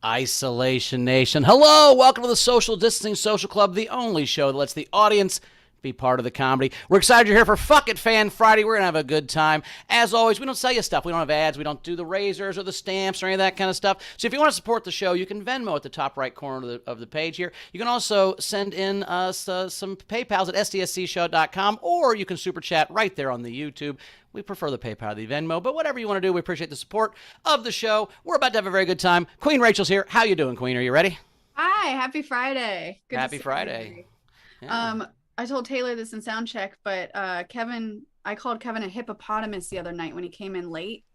Isolation Nation. Hello, welcome to the Social Distancing Social Club, the only show that lets the audience be part of the comedy. We're excited you're here for Fuck It Fan Friday. We're going to have a good time. As always, we don't sell you stuff. We don't have ads. We don't do the razors or the stamps or any of that kind of stuff. So if you want to support the show, you can Venmo at the top right corner of the page here. You can also send in us some PayPals at sdscshow.com, or you can super chat right there on the YouTube. We prefer the PayPal to the Venmo, but whatever you want to do, we appreciate the support of the show. We're about to have a very good time. Queen Rachel's here. How you doing, Queen? Are you ready? Hi, happy Friday. Good Happy Friday. Yeah. I told Taylor this in sound check, but I called Kevin a hippopotamus the other night when he came in late.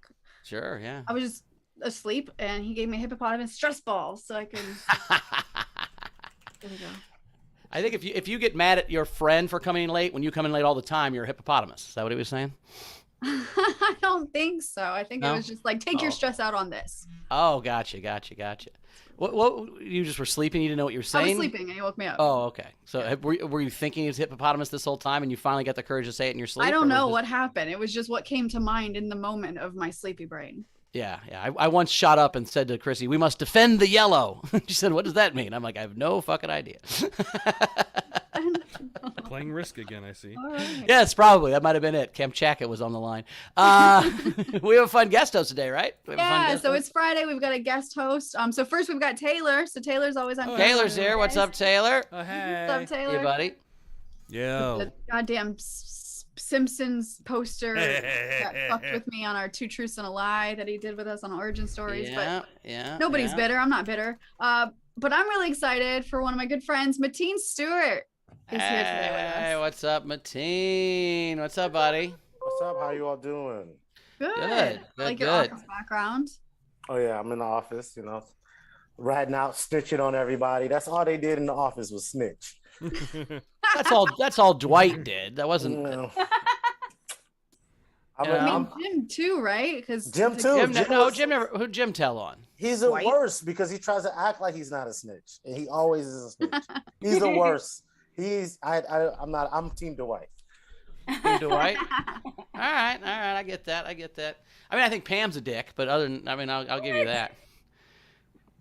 Sure, yeah. I was just asleep and he gave me a hippopotamus stress ball so I could. There we go. I think if you get mad at your friend for coming in late, when you come in late all the time, you're a hippopotamus. Is that what he was saying? I don't think so. I think it was just like, take your stress out on this. Oh, gotcha. What you just were sleeping? You didn't know what you were saying? I was sleeping and he woke me up. Oh, okay. So yeah. were you thinking it was hippopotamus this whole time and you finally got the courage to say it in your sleep? I don't know what happened. It was just what came to mind in the moment of my sleepy brain. Yeah. I once shot up and said to Chrissy, "We must defend the yellow." She said, "What does that mean?" I'm like, "I have no fucking idea." Playing Risk again, I see. Right. Yes, probably. That might have been it. Kamchatka was on the line. We have a fun guest host today, right? Yeah, so it's Friday. We've got a guest host. So first we've got Taylor. So Taylor's always on. Taylor's here. What's up, Taylor? Oh, hey. What's up, Taylor? Hey, buddy. Yo. The goddamn Simpsons poster that fucked with me on our Two Truths and a Lie that he did with us on Origin Stories. But nobody's bitter. I'm not bitter. But I'm really excited for one of my good friends, Mateen Stewart. Is here today with us. Hey, what's up, Mateen? What's up, buddy? What's up? How you all doing? Good. Like your office background. Oh yeah, I'm in the office, ratting out, snitching on everybody. That's all they did in the office was snitch. That's all Dwight did. That wasn't. Jim too, right? Because Jim too. Jim never. Who'd Jim tell on? He's the worst because he tries to act like he's not a snitch, and he always is a snitch. He's the worst. I'm Team Dwight. Team Dwight. All right. I get that. I mean, I think Pam's a dick, but I'll give you that.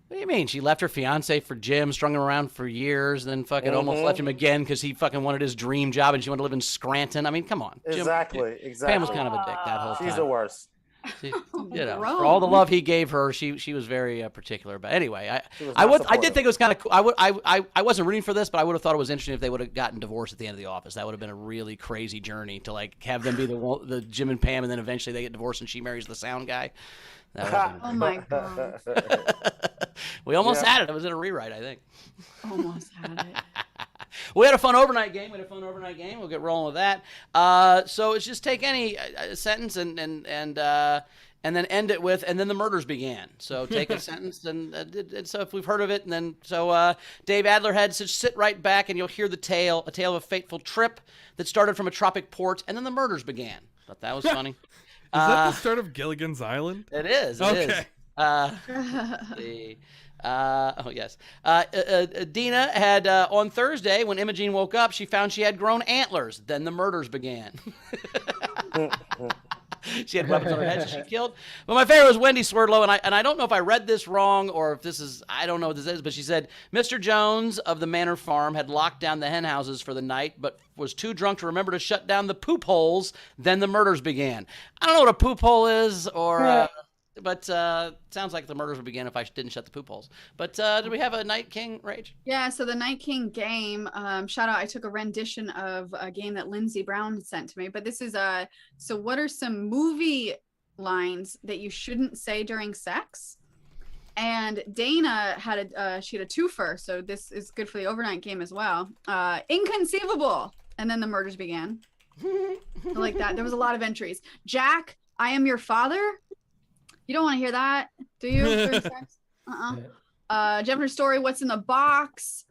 What do you mean? She left her fiance for Jim, strung him around for years, then fucking almost left him again because he fucking wanted his dream job and she wanted to live in Scranton. I mean, come on. Exactly. Pam was kind of a dick that whole time. She's the worst. For all the love he gave her, she was very particular about. Anyway, I did think it was kind of cool. I wasn't rooting for this, but I would have thought it was interesting if they would have gotten divorced at the end of The Office. That would have been a really crazy journey to like have them be the Jim and Pam, and then eventually they get divorced and she marries the sound guy. Oh my god. We almost had it. It was in a rewrite, I think. Almost had it. We had a fun overnight game. We'll get rolling with that. So it's just take any sentence and then end it with, and then the murders began. So take a sentence, and so if we've heard of it, and then Dave Adler had said, sit right back, and you'll hear a tale of a fateful trip that started from a tropic port, and then the murders began. Thought that was funny. Is that the start of Gilligan's Island? It is. Okay. Yes. Dina had on Thursday when Imogene woke up, she found she had grown antlers. Then the murders began. She had weapons on her head, so she killed. But my favorite was Wendy Swerdlow, and I don't know if I read this wrong or if this is, I don't know what this is, but she said, Mr. Jones of the Manor Farm had locked down the hen houses for the night, but was too drunk to remember to shut down the poop holes. Then the murders began. I don't know what a poop hole is, but sounds like the murders would begin if I didn't shut the poop holes. But did we have a Night King, Rage? Yeah, so the Night King game, shout out, I took a rendition of a game that Lindsey Brown sent to me. But this is, so what are some movie lines that you shouldn't say during sex? And Dana had she had a twofer, so this is good for the overnight game as well. Inconceivable. And then the murders began. I like that. There was a lot of entries. Jack, I am your father. You don't want to hear that, do you? During sex? Jennifer's Story, what's in the box?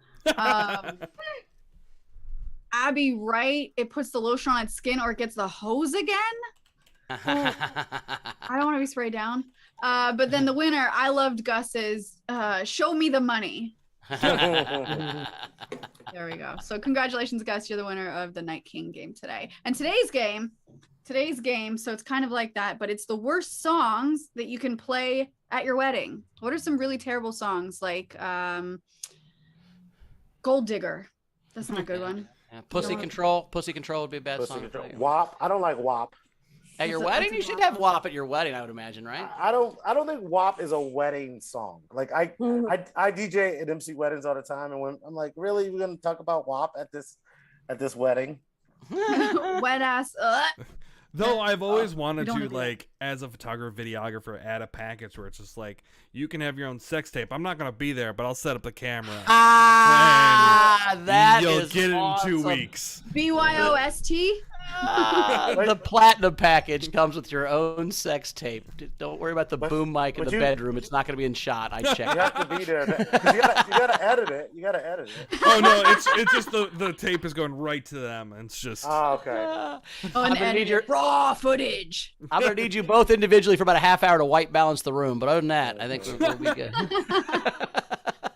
Abby Wright, it puts the lotion on its skin or it gets the hose again. I don't want to be sprayed down. But then the winner, I loved Gus's show me the money. There we go. So congratulations, Gus. You're the winner of the Night King game today. And today's game, so it's kind of like that, but it's the worst songs that you can play at your wedding? What are some really terrible songs like Gold Digger? That's not a good one. Yeah. Pussy Control. Pussy Control would be a bad Pussy song. Control. WAP. I don't like WAP. At your That's a- wedding, that's a you should WAP. have WAP at your wedding, I would imagine, right? I don't think WAP is a wedding song. Like I DJ at MC weddings all the time, and when I'm like, really, we're gonna talk about WAP at this wedding? Wet ass. Though I've always wanted don't to, agree. like, as a photographer, videographer, add a package where it's just like, you can have your own sex tape. I'm not going to be there, but I'll set up the camera. That You'll is get it awesome. in 2 weeks. BYOST. The platinum package comes with your own sex tape. Don't worry about the boom mic in the bedroom. It's not going to be in shot. I checked. You have to be there. 'Cause you gotta edit it. You gotta edit it. Oh, no, it's just the tape is going right to them. And it's just... Oh, okay. Oh, I'm and gonna need your raw footage. I'm gonna need you both individually for about a half hour to white balance the room. But other than that, I think we'll be good.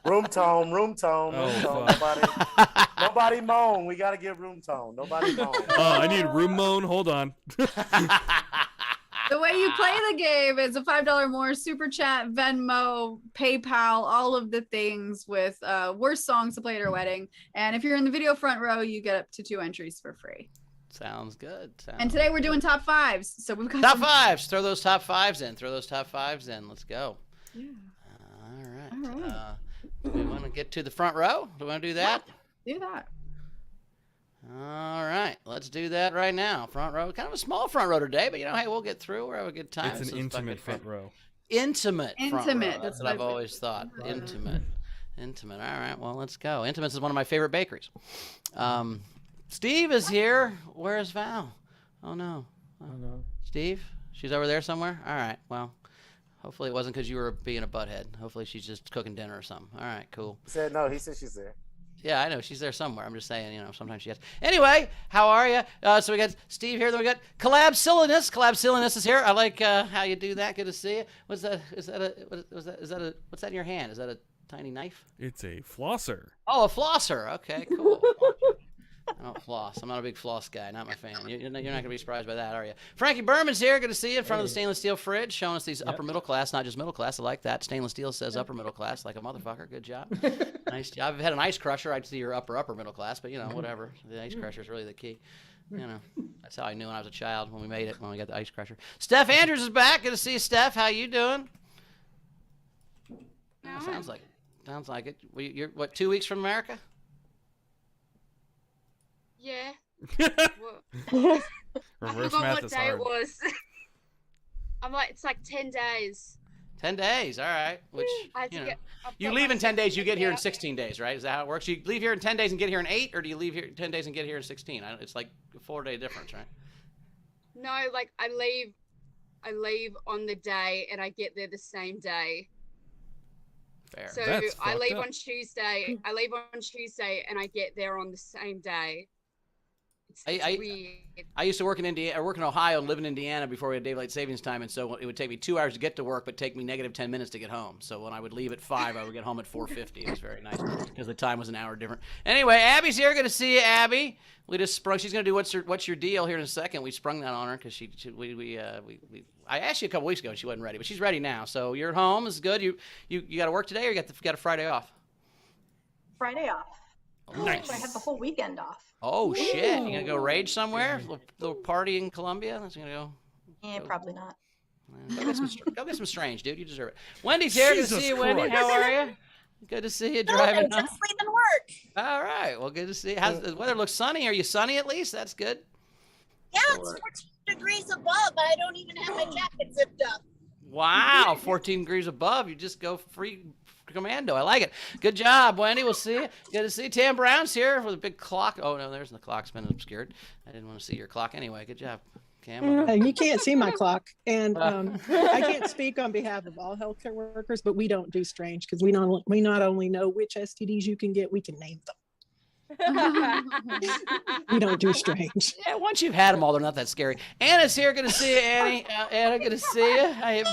Room tone. Oh, Nobody moan. We gotta get room tone. Nobody moan. Oh, I need room moan. Hold on. The way you play the game is a $5 more super chat, Venmo, PayPal, all of the things with worst songs to play at your wedding. And if you're in the video front row, you get up to 2 entries for free. Sounds good. And today we're doing top fives. So we've got Top some- fives. Throw those top fives in. Let's go. Yeah. All right. All right. Do we want to get to the front row? Do we want to do that? Do that. All right. Let's do that right now. Front row. Kind of a small front row today, but hey, we'll get through. We'll have a good time. It's an intimate front row. Intimate. Front row. Intimate, That's that's what I've what I- always thought. Intimate. All right. Well, let's go. Intimates is one of my favorite bakeries. Steve is here. Where's Val? Oh no. Steve? She's over there somewhere? All right. Well, hopefully it wasn't because you were being a butthead. Hopefully she's just cooking dinner or something. All right, cool. He said no. He said she's there. Yeah, I know. She's there somewhere. I'm just saying, sometimes she has. Anyway, how are you? So we got Steve here. Then we got Collab Silliness. Collab Silliness is here. I like how you do that. Good to see you. What's that? Is that what's that in your hand? Is that a tiny knife? It's a flosser. Oh, a flosser. Okay, cool. I don't floss. I'm not a big floss guy. Not my fan. You're not going to be surprised by that, are you? Frankie Berman's here. Good to see you in front of the stainless steel fridge, showing us these upper middle class, not just middle class. I like that. Stainless steel says upper middle class, like a motherfucker. Good job. Nice job. I've had an ice crusher. I'd see your upper middle class, but whatever. The ice crusher is really the key. That's how I knew when I was a child when we made it, when we got the ice crusher. Steph Andrews is back. Good to see you, Steph. How you doing? Sounds like it. You're what? 2 weeks from America? Yeah. I Reverse forgot math what is day hard. it was. it's like 10 days. 10 days. All right. Which I had to I've you got leave my in 10 days, you get here in out. 16 days, right? Is that how it works? You leave here in 10 days and get here in 8, or do you leave here 10 days and get here in 16? It's like a 4-day difference, right? No, like I leave on the day and I get there the same day. Fair. So That's I fucked leave up. on Tuesday. I leave on Tuesday and I get there on the same day. It's weird. I used to work in Indiana, or work in Ohio and live in Indiana before we had daylight savings time, and so it would take me 2 hours to get to work, but take me negative 10 minutes to get home. So when I would leave at 5, I would get home at 4:50. It was very nice because the time was an hour different. Anyway, Abby's here. Good to see you, Abby. We just sprung. She's gonna do what's your deal here in a second. We sprung that on her because I asked you a couple weeks ago and she wasn't ready, but she's ready now. So you're at home. This is good. You got to work today, or you got a Friday off? Friday off. Nice. I have the whole weekend off. Oh shit! You gonna go rage somewhere? Little party in Columbia? That's gonna go. Probably not. Go get some strange, dude. You deserve it. Wendy's here. Good to Jesus see you, Wendy. Christ. How are you? Good to see you driving. Just sleep and work. All right. Well, good to see you. How's the weather? Looks sunny. Are you sunny at least? That's good. Yeah, it's 14 degrees above. I don't even have my jacket zipped up. Wow, 14 degrees above. You just go free commando. I like it. Good job, Wendy. We'll see you. Good to see you. Tam Brown's here with a big clock. Oh, no, there's the clock's been obscured. I didn't want to see your clock anyway. Good job, Cam. You can't see my clock, and I can't speak on behalf of all healthcare workers, but we don't do strange because we not only know which STDs you can get, we can name them. We don't do strange. Yeah, once you've had them all, they're not that scary. Anna's here. Good to see you, Annie. Anna, good to see you.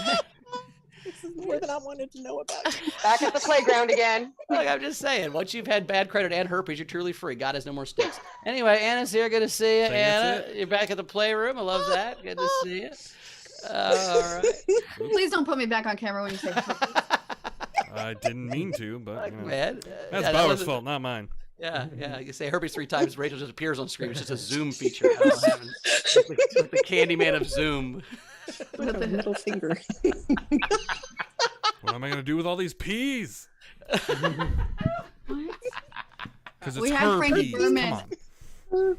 This is more than I wanted to know about. Back at the playground again. Look, I'm just saying, once you've had bad credit and herpes, you're truly free. God has no more sticks. Anyway, Anna's here. Good to see you, Think that's Anna. You're back at the playroom. I love that. Good to see you. All right. Please don't put me back on camera when you say I didn't mean to, but you know. Man, That's yeah, Bauer's fault, not mine. Yeah. You say herpes 3 times, Rachel just appears on screen. It's just a Zoom feature. I don't know, having the Candyman of Zoom. With a middle finger. What am I gonna do with all these peas? Because it's We had Frankie herpes. Berman. Come on.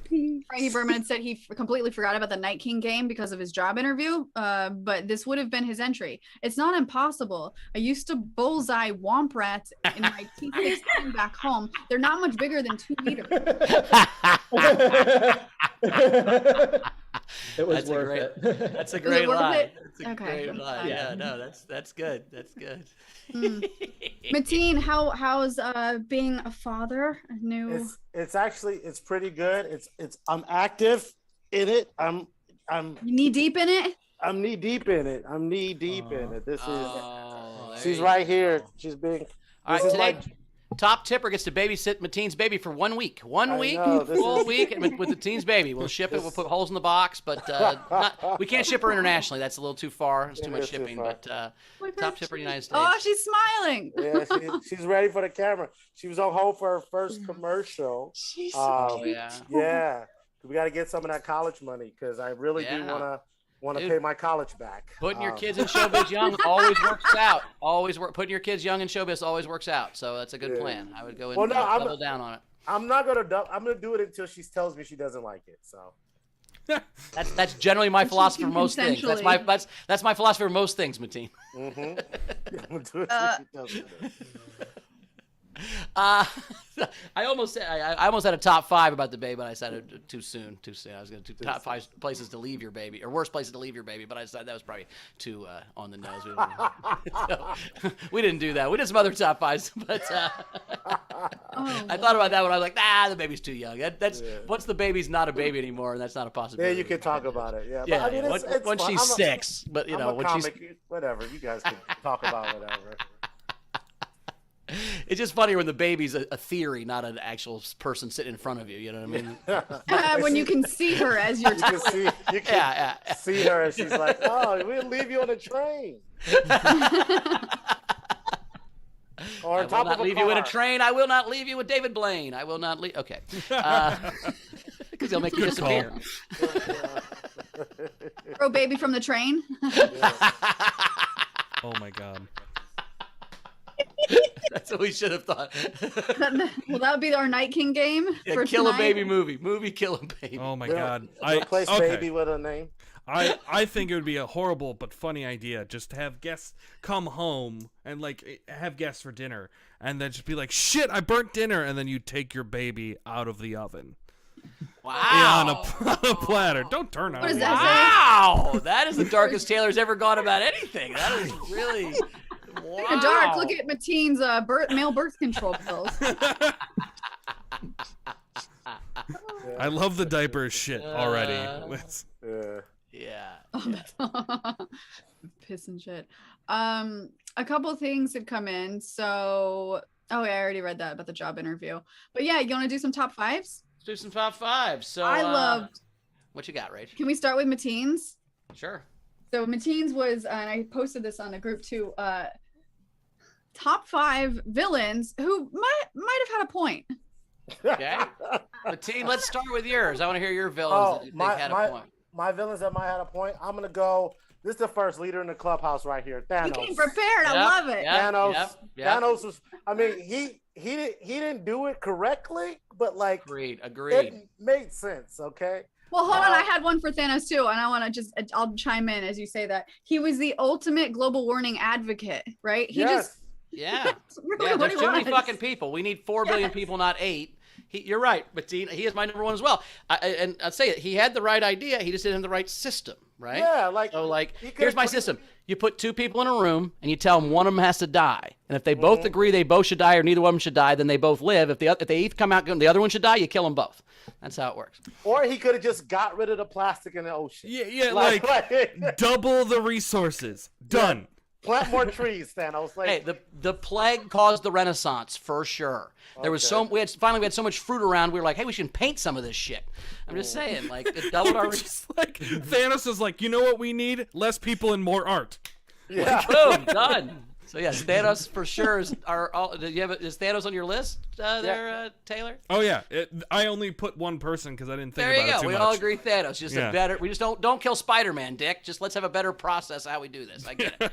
Frankie Berman had said he completely forgot about the Night King game because of his job interview, but this would have been his entry. It's not impossible. I used to bullseye womp rats in my T16 back home. They're not much bigger than 2 meters. It was That's a worth great. it. That's a Was it great worth line. it? That's a Okay. great line. Yeah. Yeah, no, that's good. That's good. Mateen, how's being a father? A new It's actually pretty good. I'm active in it. I'm knee deep in it? I'm knee deep in it. I'm knee deep in it. This is Oh, she's there right you here. go. She's being All right, this is today, my- top tipper gets to babysit Mateen's baby for 1 week. One I week, know, this full is- week with the teen's baby. We'll ship it. We'll put holes in the box, but we can't ship her internationally. That's a little too far. It's too It much is too shipping. far. But top tipper in the United States. Oh, she's smiling. Yeah, she's ready for the camera. She was on hold for her first commercial. She's Oh, yeah. Yeah, we got to get some of that college money because I really do Yeah. want to Dude. pay my college back. Putting your kids in showbiz young always works out. Putting your kids young in showbiz always works out. So that's a good Yeah. plan. I would go and Well, no, I'm- double down on it. I'm not gonna. I'm gonna do it until she tells me she doesn't like it. So That's generally my philosophy for most things. That's my Consensually. that's my philosophy for most things, Mateen. I'm gonna do it until she tells me that. I almost had a top 5 about the baby, but I said it too soon. I was going to do top 5 places to leave your baby, or worst places to leave your baby, but I decided that was probably too on the nose. We didn't do that. We did some other top 5s, but I thought about that when I was like, the baby's too young. That's once the baby's not a baby anymore, and that's not a Yeah, possibility. you can talk about it. Yeah, Yeah, but, I mean, it's when fun. she's I'm a- 6, but you I'm know a when she's. comic, whatever. You guys can talk about whatever. It's just funnier when the baby's a theory, not an actual person sitting in front of you. You know what I mean? When you can see her as you're You can see, Yeah. see her, and she's like, "Oh, we'll leave you on a train." Or I on will top not of a leave you in a car. train. I will not leave you with David Blaine. I will not leave. Okay. Because he'll make you Good call. disappear. throw baby from the train. Oh my god. That's what we should have thought. Well, that would be our Night King game Yeah, for kill tonight. a baby movie. Kill a baby. Oh my Real- god. Replace okay. baby with a name. I think it would be a horrible but funny idea just to have guests come home and like have guests for dinner and then just be like, shit, I burnt dinner, and then you take your baby out of the oven. Wow. Yeah, on a platter. Don't turn on What does me. that Wow. That is the darkest Taylor's ever gone about anything. That is really. Wow. Speaking of dark, look at Mateen's male birth control pills. I love the diaper shit already. Yeah. Yeah. Piss and shit. A couple things had come in. So, I already read that about the job interview. But yeah, you want to do some top 5s? Let's do some top 5. So I loved. what you got, Rach? Can we start with Mateen's? Sure. So Mateen's was, and I posted this on the group too. Top 5 villains who might have had a point. Okay. Mateen, let's start with yours. I want to hear your villains that you think had a point. My villains that might have a point. I'm gonna go. This is the first leader in the clubhouse right here. Thanos. You came prepared. I Yep, love it. yep. Thanos. Yep. Thanos was. I mean, he didn't do it correctly, but like Agreed. it made sense. Okay. Well, hold on. I had one for Thanos too, and I want to I'll chime in as you say that. He was the ultimate global warming advocate, right? He Yes. Yeah. just really Yeah, what there's he too many was. fucking people. We need 4 billion Yes. people, not 8. You're right, but he is my number 1 as well. And I'd say it. He had the right idea. He just didn't have the right system, right? Yeah, like So, like, he could've here's my put- system. You put 2 people in a room, and you tell them one of them has to die. And if they both agree they both should die or neither one of them should die, then they both live. If they each come out and the other one should die, you kill them both. That's how it works. Or he could have just got rid of the plastic in the ocean. Yeah, like double the resources. Done. Plant more trees, Thanos. Like, Hey, the plague caused the Renaissance for sure. There was we had so much fruit around. We were like, hey, we should paint some of this shit. I'm just saying, like, it doubled our. Just like Thanos is like, you know what we need? Less people and more art. yeah. Boom, done. So yeah, Thanos for sure is is Thanos on your list Taylor? Oh yeah, I only put one person because I didn't think There you about it go. too We much. all agree Thanos. Just Yeah. a better. We just don't kill Spider-Man, Dick. Just let's have a better process how we do this. I get it.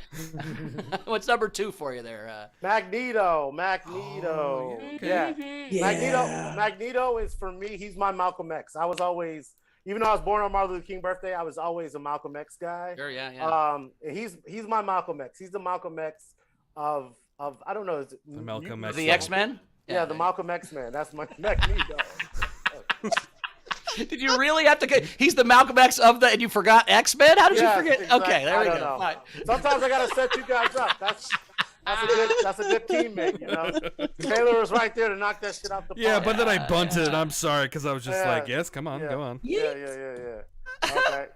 What's number 2 for you there? Magneto. Oh, Yeah. Yeah. Magneto is for me. He's my Malcolm X. I was always, even though I was born on Martin Luther King birthday, I was always a Malcolm X guy. Sure, yeah. He's my Malcolm X. He's the Malcolm X of I don't know. Is it The Malcolm X. The X-Men. Yeah, the Malcolm X man. That's my Magneto. Did you really have to get? He's the Malcolm X of the, and you forgot X-Men? How did you Yes, forget? exactly. Okay, there I we don't go. know. All right. Sometimes I gotta set you guys up. That's a good teammate, you know. Taylor was right there to knock that shit out the park. Yeah, but then I bunted it. I'm sorry because I was just Yeah. like, yes, come on, Yeah. go on. Yeah. Okay.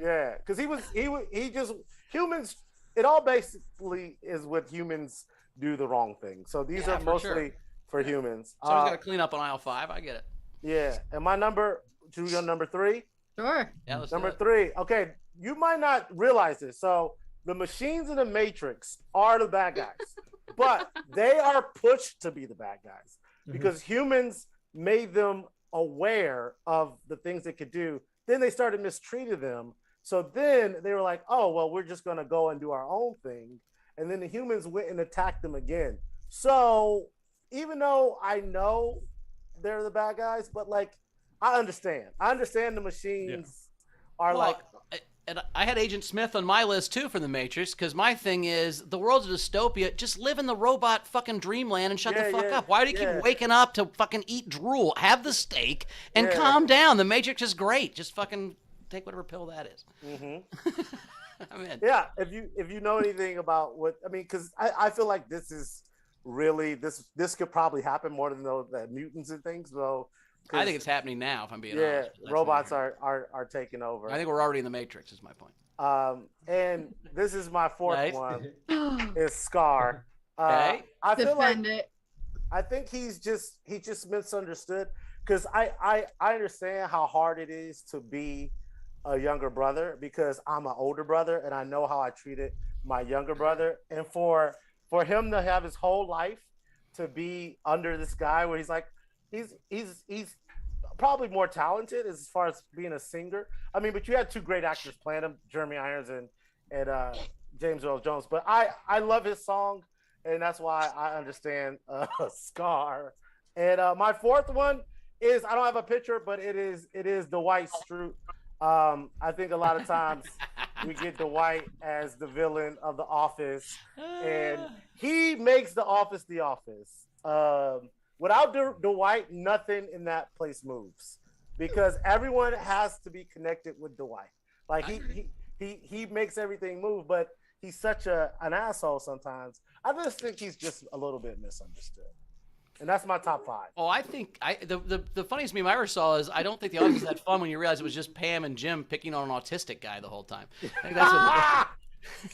Yeah, because he just humans. It all basically is what humans do the wrong thing. So these Yeah, are for mostly sure. for humans. Someone's got to clean up on aisle 5. I get it. Yeah, and my number. Should we go number 3? Sure. Yeah, let's Number do it. 3. Okay, you might not realize this. So the machines in the Matrix are the bad guys, but they are pushed to be the bad guys because humans made them aware of the things they could do. Then they started mistreating them. So then they were like, oh, well, we're just going to go and do our own thing. And then the humans went and attacked them again. So even though I know they're the bad guys, but like, I understand. I understand the machines are Well, like, and I had Agent Smith on my list too for the Matrix because my thing is the world's a dystopia. Just live in the robot fucking dreamland and shut the fuck up. Why do you keep waking up to fucking eat drool? Have the steak and calm down. The Matrix is great. Just fucking take whatever pill that is. I'm in. yeah. If you know anything about what I mean, because I feel like this is really this could probably happen more than the mutants and things. So I think it's happening now. If I'm being yeah, honest. That's robots what are taking over. I think we're already in the Matrix. Is my point. And this is my fourth Nice. one is Scar. Okay. I feel like Defend it. I think he just misunderstood because I understand how hard it is to be a younger brother because I'm an older brother and I know how I treated my younger brother, and for him to have his whole life to be under this guy where he's like he's probably more talented as far as being a singer. I mean, but you had 2 great actors playing him, Jeremy Irons and James Earl Jones. But I love his song, and that's why I understand Scar. And my fourth one is I don't have a picture, but it is Dwight Schrute. I think a lot of times we get Dwight as the villain of The Office, and he makes The Office the Office. Without Dwight, nothing in that place moves because everyone has to be connected with Dwight. Like he makes everything move, but he's such an asshole sometimes. I just think he's just a little bit misunderstood. And that's my top 5. Oh, I think the funniest meme I ever saw is I don't think the audience had fun when you realize it was just Pam and Jim picking on an autistic guy the whole time. I think that's what,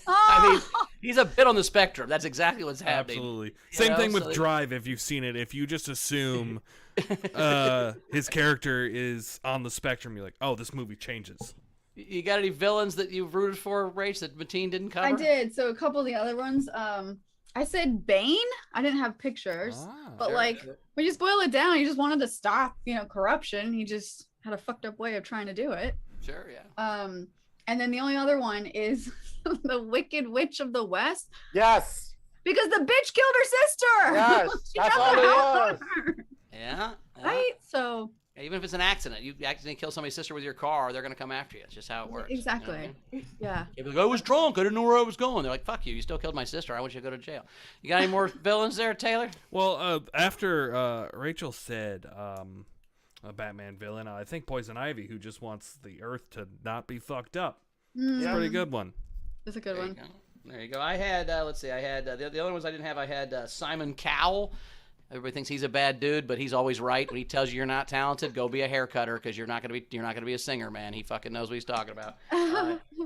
I mean, he's a bit on the spectrum. That's exactly what's happening. Absolutely. You Same know, thing so with Drive. If you've seen it, if you just assume his character is on the spectrum, you're like, oh, this movie changes. You got any villains that you've rooted for, Rach, that Mateen didn't cover? I did. So a couple of the other ones, I said Bane. I didn't have pictures, but sure, like sure. when you just boil it down, he just wanted to stop, corruption. He just had a fucked up way of trying to do it. Sure, yeah. And then the only other one is the Wicked Witch of the West. Yes. Because the bitch killed her sister. Yes. She That's got all the it house was. on her. Yeah. Right? So Even if it's an accident, you accidentally kill somebody's sister with your car, they're going to come after you. It's just how it works. exactly. You know what I mean? Yeah. You'll be like, I was drunk. I didn't know where I was going. They're like, fuck you. You still killed my sister. I want you to go to jail. You got any more villains there, Taylor? Well, after Rachel said a Batman villain, I think Poison Ivy, who just wants the Earth to not be fucked up. It's a pretty good one. That's a good one. There you go. I had, let's see, I had, the other ones I didn't have, I had Simon Cowell, Everybody thinks he's a bad dude, but he's always right. When he tells you you're not talented, go be a hair cutter because you're not gonna be a singer, man. He fucking knows what he's talking about.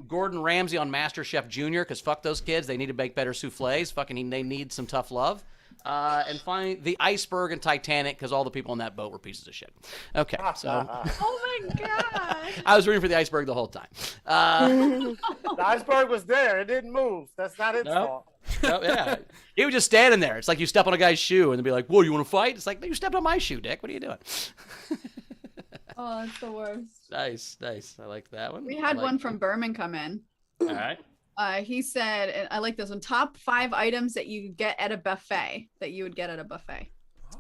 Gordon Ramsay on MasterChef Junior, because fuck those kids. They need to make better souffles. They need some tough love. And finally, the iceberg and Titanic, because all the people on that boat were pieces of shit. Okay, so. Oh my god. I was rooting for the iceberg the whole time. The iceberg was there. It didn't move. That's not its fault. Oh, yeah. He was just standing there. It's like you step on a guy's shoe and they'll be like, whoa, you want to fight? It's like, no, you stepped on my shoe, Dick. What are you doing? Oh, that's the worst. Nice. I like that one. We had one from Berman come in. All right. He said, and I like this one, top 5 items that you get at a buffet, that you would get at a buffet.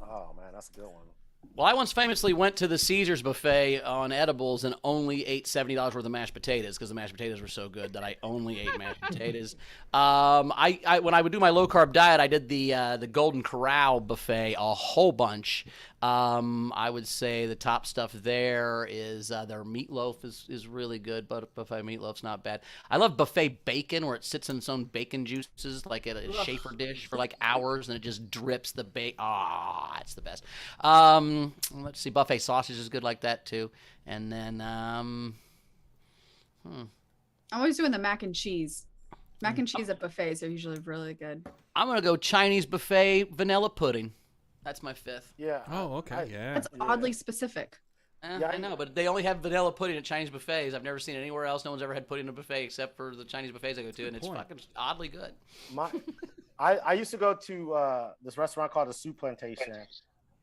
Oh, man, that's a good one. Well, I once famously went to the Caesars buffet on edibles and only ate $70 worth of mashed potatoes because the mashed potatoes were so good that I only ate mashed potatoes. I when I would do my low carb diet, I did the Golden Corral buffet a whole bunch. I would say the top stuff there is their meatloaf is really good, but buffet meatloaf's not bad. I love buffet bacon where it sits in its own bacon juices like at a Schaefer dish for like hours and it just drips the bacon. It's the best. Let's see, buffet sausage is good like that too. And then I'm always doing the mac and cheese. Mac and cheese at buffets are usually really good. I'm gonna go Chinese buffet vanilla pudding. That's my 5th. Yeah. Oh, okay. Yeah. That's oddly specific. I know, but they only have vanilla pudding at Chinese buffets. I've never seen it anywhere else. No one's ever had pudding at a buffet except for the Chinese buffets I go to, and it's fucking oddly good. I used to go to this restaurant called the Soup Plantation.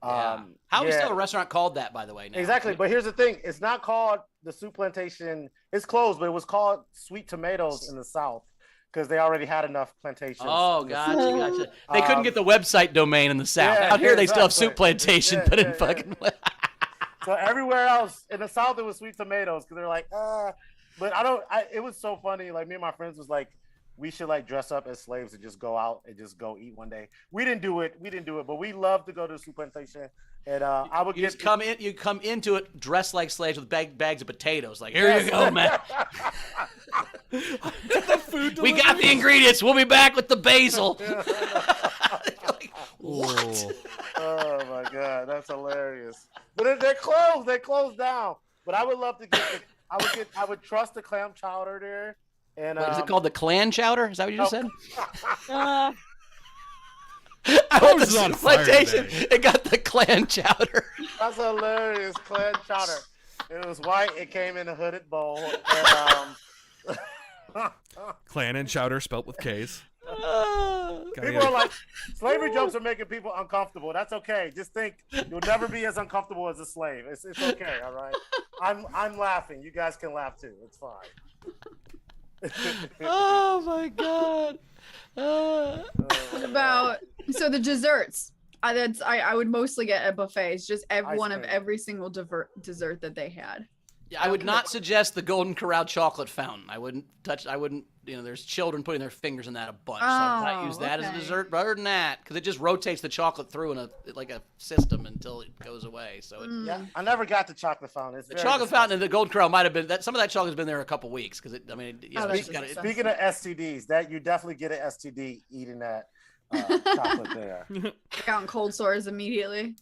How is still a restaurant called that, by the way? Now? Exactly, but here's the thing: it's not called the Soup Plantation. It's closed, but it was called Sweet Tomatoes in the South because they already had enough plantations. Oh, gotcha. They couldn't get the website domain in the South. Yeah, Out here, they still have Soup Plantation, but in fucking. So everywhere else in the South, it was Sweet Tomatoes because they're like, But it was so funny. Like me and my friends was like, we should like dress up as slaves and just go out and just go eat one day. We didn't do it, but we love to go to the Soup Plantation. And I would you come into it dressed like slaves with bags of potatoes. Like, here you go, man. We got the ingredients. We'll be back with the basil. Like, what? Oh my god, that's hilarious. But they're closed. They closed down. But I would love to get. I would trust the clam chowder there. And is it called the clan chowder? Is that what you just said? I went to the plantation. It got the clan chowder. That's hilarious, clan chowder. It was white. It came in a hooded bowl. And, clan and chowder spelt with K's. People are like, slavery jokes are making people uncomfortable. That's okay. Just think you'll never be as uncomfortable as a slave. It's okay, all right? I'm laughing. You guys can laugh too. It's fine. Oh my god. What about the desserts? I would mostly get at buffets, just one of every single dessert that they had. Yeah, I would not suggest the Golden Corral chocolate fountain. I wouldn't, there's children putting their fingers in that a bunch. So I would not use that as a dessert. But other than that, because it just rotates the chocolate through in a system until it goes away. So yeah, I never got the chocolate fountain. The chocolate fountain and the Golden Corral might have been some of that chocolate's been there a couple weeks because speaking of STDs, that you definitely get an STD eating that chocolate there. Out in cold sores immediately.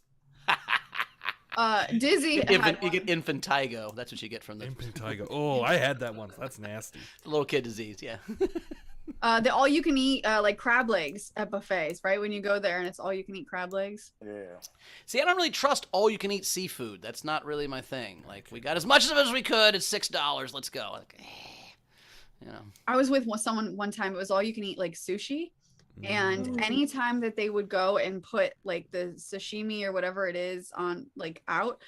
Dizzy. You get infantigo. That's what you get from the infantigo. Oh, I had that once. That's nasty. The little kid disease. Yeah. The all you can eat like crab legs at buffets, right? When you go there and it's all you can eat crab legs. Yeah. See, I don't really trust all you can eat seafood. That's not really my thing. Like we got as much of it as we could. It's $6. Let's go. Like, I was with someone one time. It was all you can eat like sushi. And anytime that they would go and put like the sashimi or whatever it is on like out,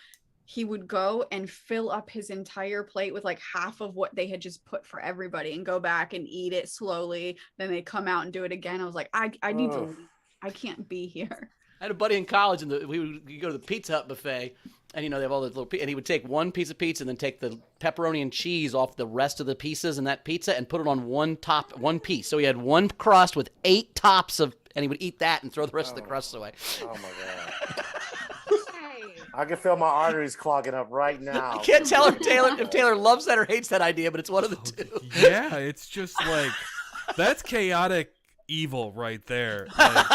he would go and fill up his entire plate with like half of what they had just put for everybody and go back and eat it slowly. Then they come out and do it again. I was like, I need to leave. I can't be here. I had a buddy in college, and we would go to the Pizza Hut buffet, and they have all the little, and he would take one piece of pizza and then take the pepperoni and cheese off the rest of the pieces in that pizza and put it on one piece. So he had one crust with 8 tops of, and he would eat that and throw the rest of the crusts away. Oh my god! I can feel my arteries clogging up right now. I can't tell if Taylor loves that or hates that idea, but it's one of the two. Yeah, it's just like that's chaotic evil right there. Like,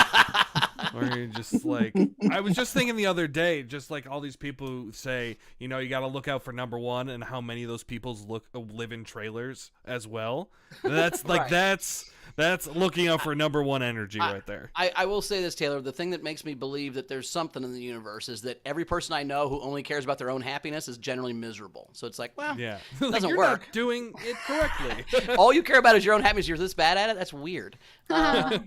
Or you're just like, I was just thinking the other day, just like all these people who say, you know, you got to look out for number one, and how many of those people live in trailers as well. That's like that's looking out for number one energy right there. I will say this, Taylor. The thing that makes me believe that there's something in the universe is that every person I know who only cares about their own happiness is generally miserable. So it's like, well, Yeah, it like, doesn't you're work. not doing it correctly. All you care about is your own happiness. You're this bad at it. That's weird. I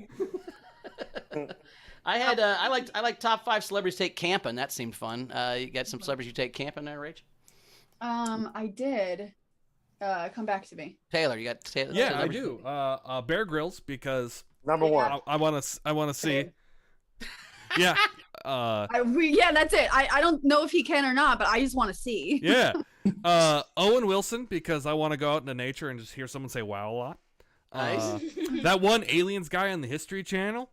like top 5 celebrities take camping. That seemed fun. You got some celebrities you take camping there, Rach? I did. Come back to me. Taylor, you got Taylor? Yeah, I do. Bear Grylls, because Number one. I want to see. Yeah. Yeah, that's it. I don't know if he can or not, but I just want to see. Yeah. Owen Wilson, because I want to go out into nature and just hear someone say wow a lot. Nice. That one aliens guy on the History Channel.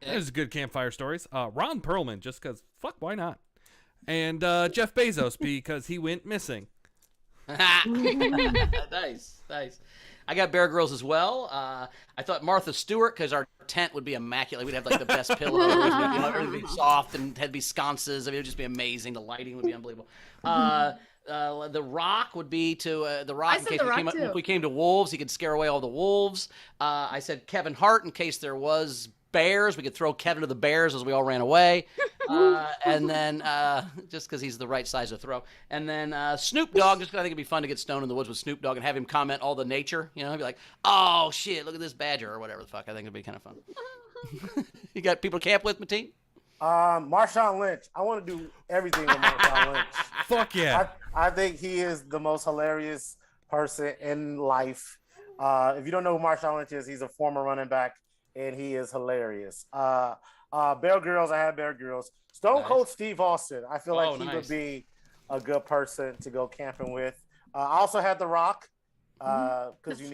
There's good campfire stories. Ron Perlman, just because, fuck, why not? And Jeff Bezos, because he went missing. Nice. I got Bear Grylls as well. I thought Martha Stewart, because our tent would be immaculate. We'd have like the best pillows. Everything would be soft and had be sconces. I mean, it would just be amazing. The lighting would be unbelievable. The Rock would be to the Rock. I said The Rock, too. If we came to wolves, he could scare away all the wolves. I said Kevin Hart in case there was bears. We could throw Kevin to the bears as we all ran away. And then just because he's the right size to throw. And then Snoop Dogg, just because I think it'd be fun to get stoned in the woods with Snoop Dogg and have him comment all the nature. You know, he'd be like, oh, shit, look at this badger or whatever the fuck. I think it'd be kind of fun. You got people to camp with, Mateen? Marshawn Lynch. I want to do everything with Marshawn Lynch. Fuck yeah. I think he is the most hilarious person in life. If you don't know who Marshawn Lynch is, he's a former running back, and he is hilarious. Bear Grylls, I have Bear Grylls. Stone Cold Steve Austin. I feel like he would be a good person to go camping with. I also had The Rock, because you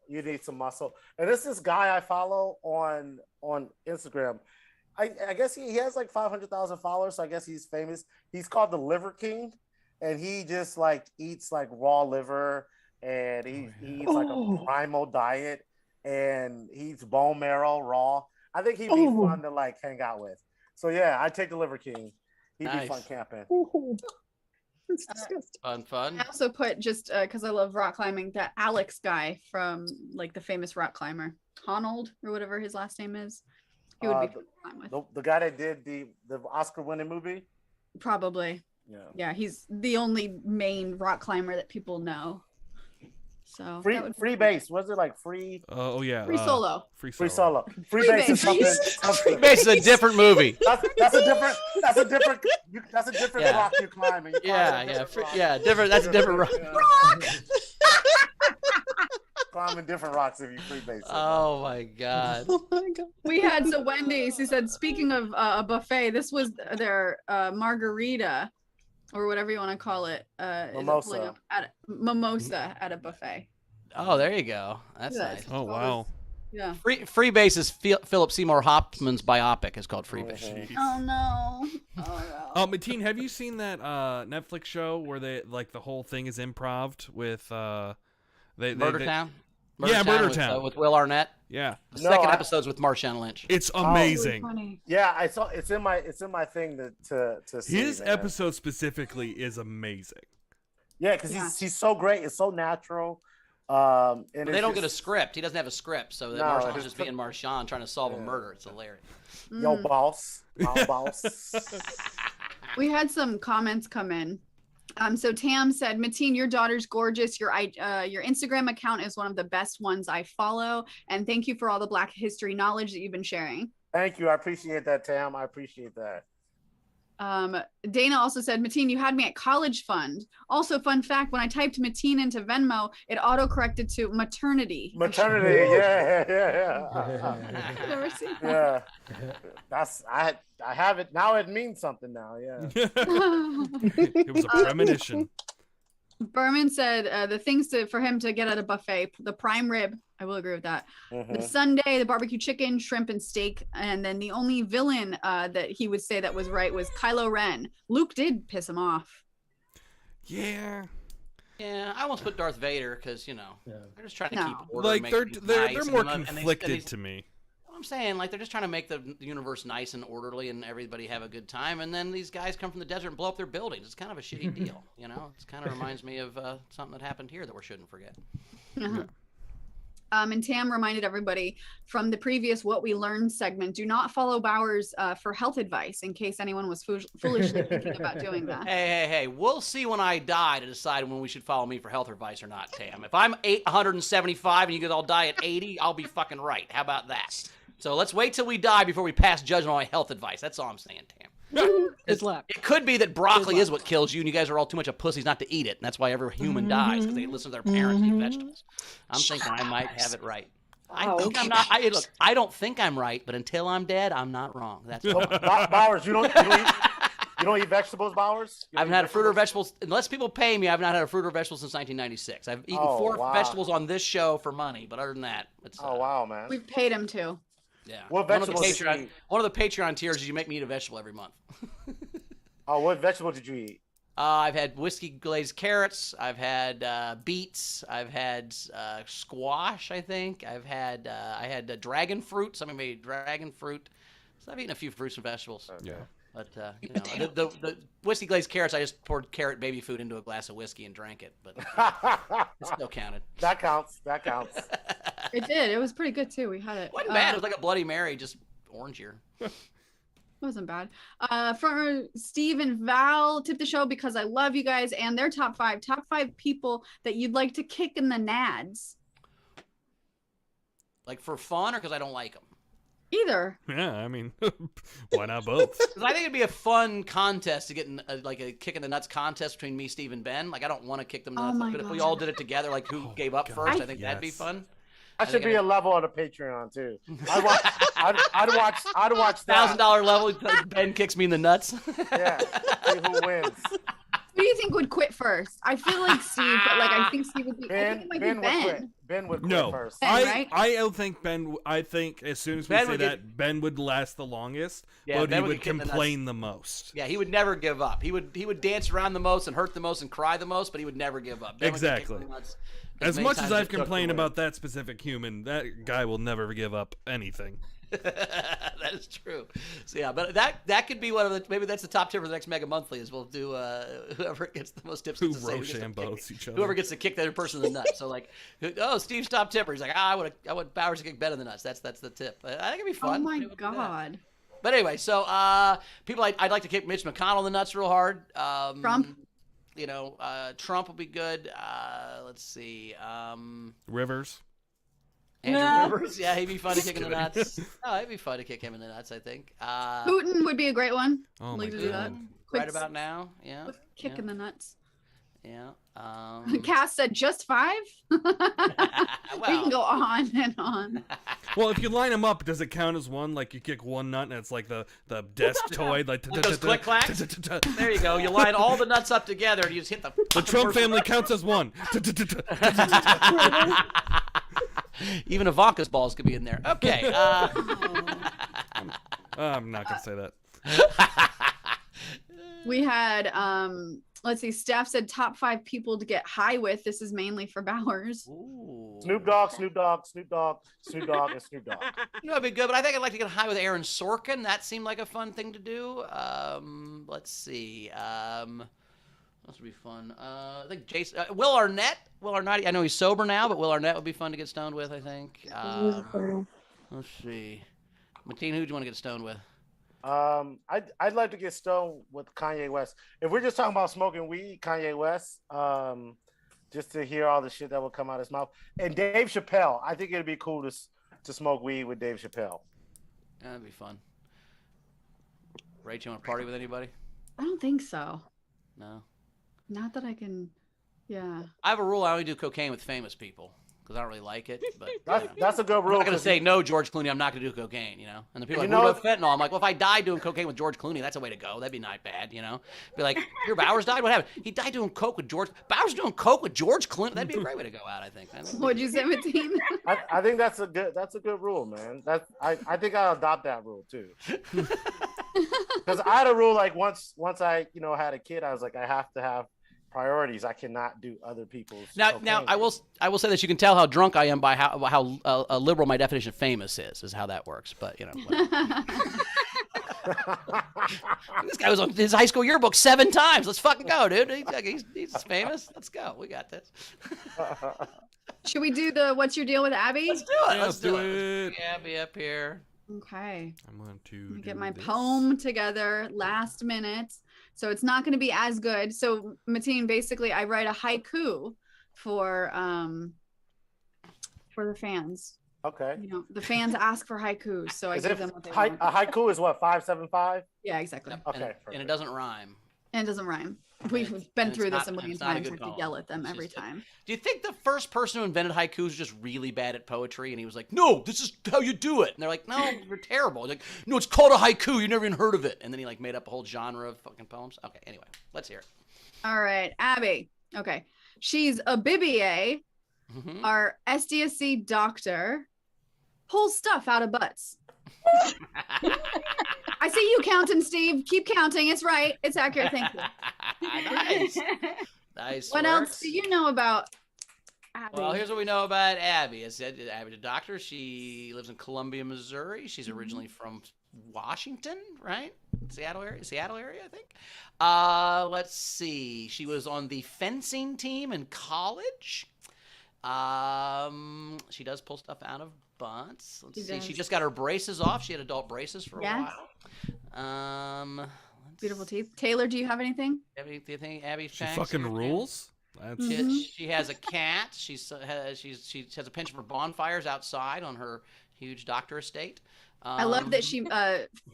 need some muscle. And this guy I follow on Instagram. I guess he has like 500,000 followers, so I guess he's famous. He's called the Liver King, and he just like eats like raw liver, and he eats like a primal diet, and he eats bone marrow raw. I think he'd be fun to like hang out with. So yeah, I'd take the Liver King. He'd be fun camping. That's disgusting. Fun. I also put, just because I love rock climbing, that Alex guy from like the famous rock climber, Honnold or whatever his last name is. He would be fun to climb with. The guy that did the Oscar-winning movie. Probably. Yeah, he's the only main rock climber that people know. So free base. Was it like free? Oh yeah. Free solo. Free solo. Free base is something. Free base is a different movie. That's a different rock you're climbing. Different. That's a different rock. Climbing different rocks if you free base. Oh my god. We had Wendy's. He said, speaking of a buffet, this was their margarita, or whatever you want to call it. Mimosa at a buffet. Oh, there you go. That's nice. Oh wow. Yeah. Free Base is Philip Seymour Hoffman's biopic. It's called Free Base. Oh no. Mateen, have you seen that Netflix show where they like the whole thing is improv with Murder Town? Murder Town with Will Arnett. Yeah. The second episode's with Marshawn Lynch. It's amazing. Really, yeah, I saw it's in my thing to see. His episode specifically is amazing. Yeah, because he's so great. It's so natural. And they don't get a script. He doesn't have a script, so that Marshawn's just being Marshawn trying to solve a murder. It's hilarious. Yo, boss. My boss. We had some comments come in. So Tam said, Mateen, your daughter's gorgeous. Your Instagram account is one of the best ones I follow. And thank you for all the Black history knowledge that you've been sharing. Thank you. I appreciate that, Tam. I appreciate that. Dana also said, Mateen, you had me at College Fund. Also, fun fact, when I typed Mateen into Venmo, it auto-corrected to maternity. Maternity, yeah. I've never seen that. Yeah. I have it now. It means something now. Yeah. It was a premonition. Berman said the things for him to get at a buffet: the prime rib. I will agree with that. The sundae, the barbecue chicken, shrimp, and steak. And then the only villain that he would say that was right was Kylo Ren. Luke did piss him off. Yeah. Yeah, I almost put Darth Vader because they're just trying to keep order. Like make they're things nice, more and conflicted to me. I'm saying, like, they're just trying to make the universe nice and orderly and everybody have a good time, and then these guys come from the desert and blow up their buildings. It's kind of a shitty deal, you know? It kind of reminds me of something that happened here that we shouldn't forget. And Tam reminded everybody from the previous What We Learned segment, do not follow Bowers for health advice in case anyone was foolishly thinking about doing that. Hey, we'll see when I die to decide when we should follow me for health advice or not, Tam. If I'm 875 and you guys all die at 80, I'll be fucking right. How about that? So let's wait till we die before we pass judgment on my health advice. That's all I'm saying, Tam. Good luck. It could be that broccoli is what kills you, and you guys are all too much of pussies not to eat it, and that's why every human dies, because they listen to their parents and eat vegetables. I'm thinking I might have it right. I think I'm not. Look, I don't think I'm right, but until I'm dead, I'm not wrong. That's all. Bowers, you don't eat vegetables, Bowers? I haven't had a fruit or vegetables, unless people pay me, I've not had a fruit or vegetable since 1996. I've eaten 4 vegetables on this show for money, but other than that, it's... wow, man. We've paid him to. Yeah. What vegetables one of the Patreon tiers is you make me eat a vegetable every month. What vegetable did you eat? I've had whiskey glazed carrots. I've had beets. I've had squash, I think. I had dragon fruit. Somebody made dragon fruit. So I've eaten a few fruits and vegetables. Okay. Yeah. But you know, the whiskey glazed carrots, I just poured carrot baby food into a glass of whiskey and drank it. But it still counted. That counts. It did. It was pretty good too. We had it. Wasn't bad. It was like a Bloody Mary, just orangier. Wasn't bad. For Steve and Val, tip the show because I love you guys and their top 5 people that you'd like to kick in the nads. Like for fun or because I don't like them? Either. Yeah, I mean, why not both? Because I think it'd be a fun contest to get in, like a kick in the nuts contest between me, Steve, and Ben. Like I don't want to kick them in the nuts, but if we all did it together, like who gave up first, I think that'd be fun. That should be a level on the Patreon too. I'd watch that. $1,000 level. Ben kicks me in the nuts. Yeah. See who wins. Who do you think would quit first? I feel like Steve, but like I think Steve would be. I think it might be would quit. Ben would quit first. Right? I don't think Ben. I think as soon as we say that, Ben would last the longest, but he would complain the most. Yeah, he would never give up. He would dance around the most and hurt the most and cry the most, but he would never give up. Ben exactly. As much as I've complained about that specific human, that guy will never give up anything. That is true. So yeah, but that could be one of the, maybe that's the top tip for the next Mega Monthly is we'll do whoever gets the most tips. Whoever gets to kick the other person in the nuts. So like, oh, Steve's top tipper. He's like, I want Bowers to kick Ben in the nuts. That's the tip. I think it'd be fun. Oh my god. But anyway, so people I'd like to kick Mitch McConnell in the nuts real hard. Trump. You know, Trump would be good. Let's see. Rivers. Andrew Rivers, yeah, he'd be fun to kick in the nuts. Oh, it'd be fun to kick him in the nuts, I think. Putin would be a great one. Oh my to do that. Right about now, yeah. Kick in the nuts. Yeah. Cass said just 5? We can go on and on. Well, if you line them up, does it count as one? Like you kick one nut and it's like the desk toy, like those click clacks. There you go. You line all the nuts up together and you just hit the. The Trump family counts as one. Even Ivanka's balls could be in there. Okay. I'm not gonna say that. We had let's see, Steph said top 5 people to get high with. This is mainly for Bowers. Ooh. Snoop Dogg, and Snoop Dogg. You know, it'd be good, but I think I'd like to get high with Aaron Sorkin. That seemed like a fun thing to do. Let's see. This would be fun. I think Jason, Will Arnett. I know he's sober now, but Will Arnett would be fun to get stoned with, I think. Let's see. Mateen, who do you want to get stoned with? I'd like to get stoned with Kanye West. If we're just talking about smoking weed, Kanye West, just to hear all the shit that will come out of his mouth. And Dave Chappelle, I think it'd be cool to smoke weed with Dave Chappelle. That'd be fun. Rach, you want to party with anybody? I don't think so. No. Not that I can. Yeah. I have a rule. I only do cocaine with famous people because I don't really like it. But that's a good rule. I'm not gonna say no, George Clooney. I'm not gonna do cocaine. You know. And the people are like, what about fentanyl? I'm like, well, if I die doing cocaine with George Clooney, that's a way to go. That'd be not bad. You know. Be like, your Bowers died. What happened? He died doing coke with George. Bowers doing coke with George Clooney. That'd be a great way to go out. I think. What'd you say, Mateen? I think that's a good rule, man. I think I'll adopt that rule too. Because I had a rule like once I had a kid, I was like I have to have priorities. I cannot do other people's. Now, cocaine. I will say that you can tell how drunk I am by how liberal my definition of famous is how that works. But you know, this guy was on his high school yearbook 7 times. Let's fucking go, dude. He's famous. Let's go. We got this. Should we do the what's your deal with Abby? Let's do it. Yeah, Let's do it. it. Abby up here. Okay. I'm going to Let me get do my this. poem together last minute. So it's not going to be as good. So Mateen, basically I write a haiku for the fans. Okay. You know, the fans ask for haikus, so I Is give it them what they a want. haiku is what 575? Yeah, exactly. Yep. Okay, And it perfect. doesn't rhyme. And it doesn't rhyme. We've It's- been and through it's this a not- million it's not a times. I good have to poem. yell at them It's every just- time. Do you think the first person who invented haikus was just really bad at poetry, and he was like, "No, this is how you do it"? And they're like, "No, you're terrible." He's like, "No, it's called a haiku. You never even heard of it." And then he like made up a whole genre of fucking poems. Okay, anyway, let's hear it. All right, Abby. Okay. She's a BBA, Mhm. our SDSC doctor, pulls stuff out of butts. I see you counting, Steve. Keep counting. It's right. It's accurate. Thank you. Nice. Nice. What work. else do you know about Abby? Well, here's what we know about Abby. Abby's a doctor. She lives in Columbia, Missouri. She's originally from Washington, right? Seattle area, I think. Let's see. She was on the fencing team in college. She does pull stuff out of butts. Let's She see. She does. just got her braces off. She had adult braces for a Yes. while. Beautiful teeth. Taylor, do you have anything? Abby, do you think Abby She facts fucking here, Tim? rules. That's She has a cat. She has a penchant for bonfires outside on her huge doctor estate. I love that she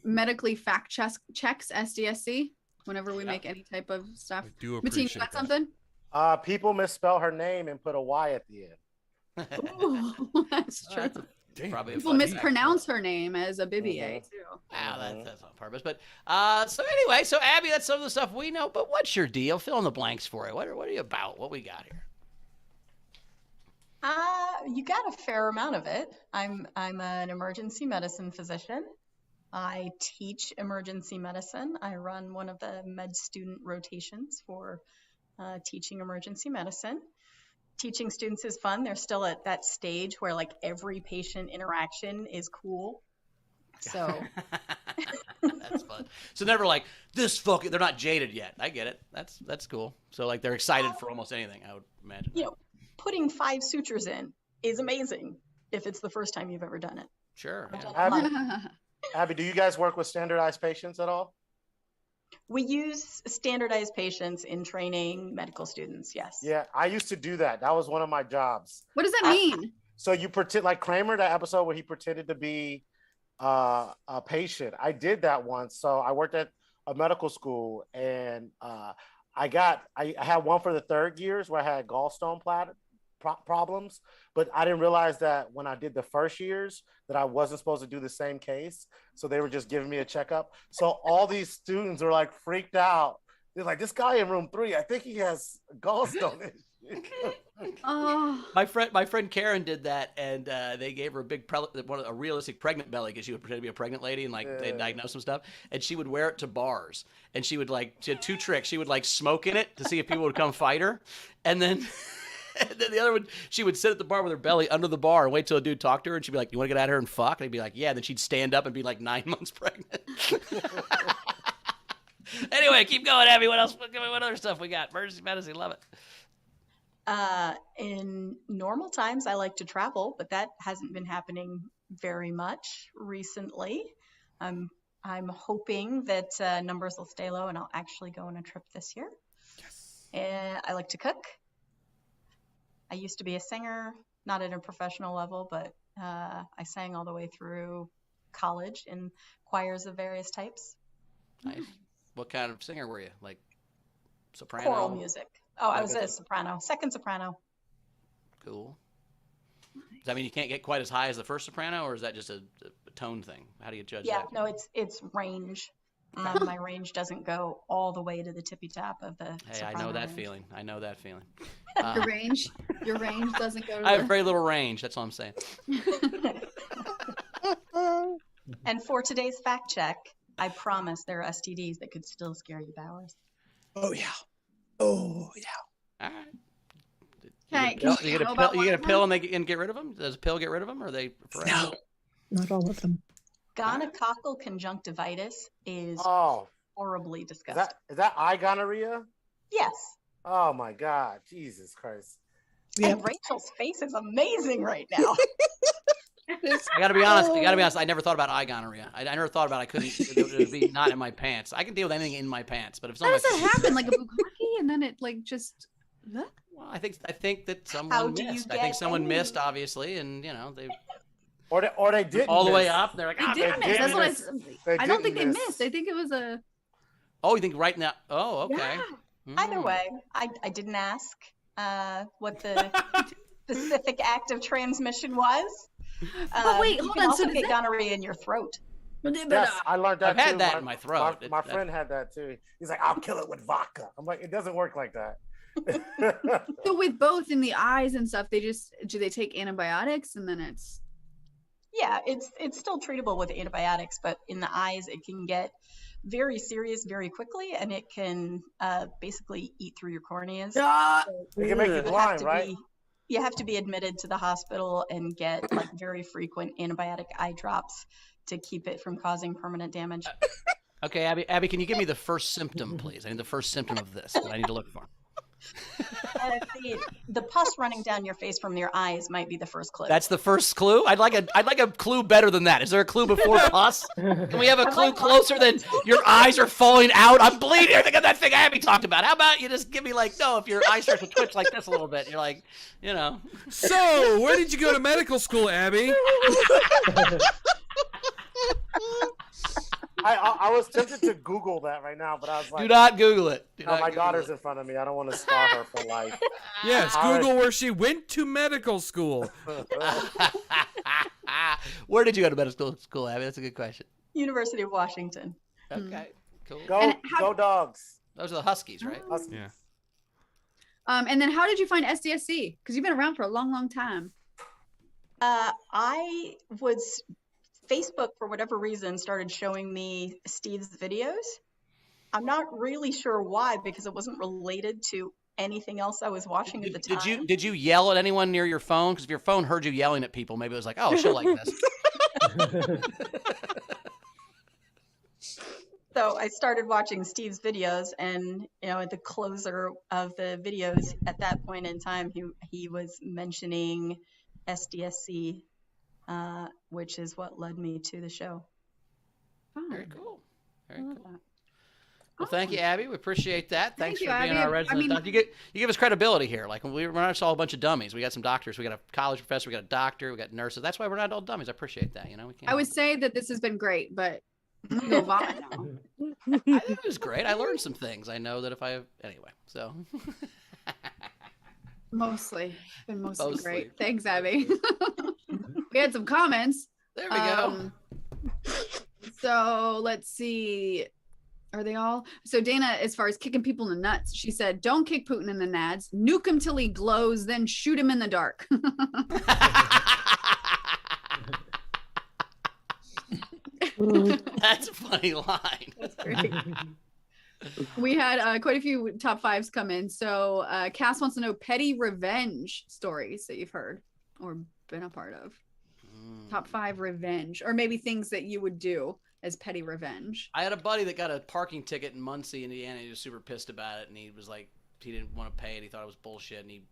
medically fact checks SDSC whenever we make any type of stuff. I do Mateen, you appreciate got that. something? People misspell her name and put a Y at the end. Ooh, that's true. Damn. Probably a People funny fact. mispronounce her name as a BBA too. Wow, that's on purpose. But so anyway, so Abby, that's some of the stuff we know. But what's your deal? Fill in the blanks for you. What are you about? What we got here? You got a fair amount of it. I'm an emergency medicine physician. I teach emergency medicine. I run one of the med student rotations for teaching emergency medicine. Teaching students is fun. They're still at that stage where like every patient interaction is cool. So That's fun. So never like this fucking. They're not jaded yet. I get it. That's cool. So like they're excited for almost anything. I would imagine. you know, putting 5 sutures in is amazing if it's the first time you've ever done it. Sure. I've Yeah. done a lot. Abby, do you guys work with standardized patients at all? We use standardized patients in training medical students. Yes. Yeah, I used to do that. That was one of my jobs. What does that mean? So you pretend like Kramer, that episode where he pretended to be a patient. I did that once. So I worked at a medical school, and I had one for the 3rd years where I had gallstone problems, but I didn't realize that when I did the 1st years that I wasn't supposed to do the same case. So they were just giving me a checkup. So all these students were like freaked out. They're like, this guy in room 3, I think he has gallstone issues. Oh, My friend Karen did that, and they gave her a realistic pregnant belly because she would pretend to be a pregnant lady, and like they diagnosed some stuff, and she would wear it to bars, and she had 2 tricks. She would like smoke in it to see if people would come fight her, and then. And then the other one, she would sit at the bar with her belly under the bar and wait till a dude talked to her, and she'd be like, "You want to get out of here and fuck?" And he'd be like, "Yeah." And then she'd stand up and be like 9 months pregnant. Anyway, keep going, Abby. What else? What other stuff we got? Emergency medicine, love it. In normal times, I like to travel, but that hasn't been happening very much recently. I'm hoping that numbers will stay low and I'll actually go on a trip this year. Yes. And I like to cook. I used to be a singer, not at a professional level, but I sang all the way through college in choirs of various types. Nice. What kind of singer were you? Like soprano? Choral music. Oh, I was a soprano, second soprano. Cool. Does that mean you can't get quite as high as the first soprano, or is that just a tone thing? How do you judge Yeah, that? no, it's range. My range doesn't go all the way to the tippy top of the Hey, soprano I know that range. feeling. I know that feeling. your range doesn't go to I have the... very little range. That's all I'm saying. And for today's fact check, I promise there are STDs that could still scare you, Bowers. Oh yeah. Oh yeah. All right. Okay, You get a pill and and get rid of them? Does a pill get rid of them, or are they forever? No, not all of them. Gonococcal conjunctivitis is Oh, horribly is disgusting. that eye gonorrhea? Yes. Oh my God, Jesus Christ! Yep. And Rachel's face is amazing right now. I gotta be honest. I never thought about eye gonorrhea. I never thought about I couldn't. It would be not in my pants. I can deal with anything in my pants, but if How does someone that happen? Like a bukkake, and then it like just. well, I think that How someone do you missed. I get think someone any- missed, obviously, and you know they Or they didn't all the way miss. up. They're like, They ah, did they miss. That's what They I don't didn't think they miss. missed. I think it was a. oh, you think right now? Oh, okay. Yeah. Either Mm. way, I didn't ask what the specific act of transmission was. But wait, you hold can on, also so does get that- gonorrhea in your throat. Yes, I learned that I've had too. that in my throat. My friend had that too. He's like, I'll kill it with vodka. I'm like, it doesn't work like that. So with both in the eyes and stuff, do they take antibiotics and then it's. Yeah, it's still treatable with antibiotics, but in the eyes it can get very serious very quickly, and it can basically eat through your corneas. It can make you blind, right? You have to be admitted to the hospital and get like very frequent antibiotic eye drops to keep it from causing permanent damage. Okay, Abby, can you give me the first symptom, please? I need the first symptom of this that I need to look for. The pus running down your face from your eyes might be the first clue. That's the first clue. I'd like a clue better than that. Is there a clue before pus? Can we have a clue closer than your eyes are falling out? I'm bleeding. Think of that thing Abby talked about. How about you just give me like, no, if your eyes start to twitch like this a little bit, you're like, you know. So, where did you go to medical school, Abby? I was tempted to Google that right now, but I was like, Do not Google it. my daughter's in front of me. I don't want to scar her for life. Yes, Google where she went to medical school. Where did you go to medical school, Abby? That's a good question. University of Washington. Okay, cool. Go dogs. Those are the Huskies, right? Huskies. Yeah. And then how did you find SDSC? Because you've been around for a long, long time. I was Facebook, for whatever reason, started showing me Steve's videos. I'm not really sure why, because it wasn't related to anything else I was watching at the time. Did you yell at anyone near your phone? Because if your phone heard you yelling at people, maybe it was like, oh, she'll like this. So I started watching Steve's videos, and at the closer of the videos at that point in time, he was mentioning SDSC, which is what led me to the show. Very cool. Very cool. Well, thank you, Abby. We appreciate that. Thanks for being our resident doctor. You give us credibility here. Like we're not just all a bunch of dummies. We got some doctors. We got a college professor. We got a doctor. We got nurses. That's why we're not all dummies. I appreciate that. We can't. I would say that this has been great, but go vomit now. I think it was great. I learned some things. I know that if I anyway. So. Mostly great. Thanks, Abby. We had some comments. There we go. So let's see. Are they all? So Dana, as far as kicking people in the nuts, she said, don't kick Putin in the nads. Nuke him till he glows, then shoot him in the dark. That's a funny line. That's great. We had quite a few top fives come in. So Cass wants to know petty revenge stories that you've heard or been a part of. Top 5 revenge, or maybe things that you would do as petty revenge. I had a buddy that got a parking ticket in Muncie, Indiana. He was super pissed about it, and he was like, he didn't want to pay it. He thought it was bullshit, and he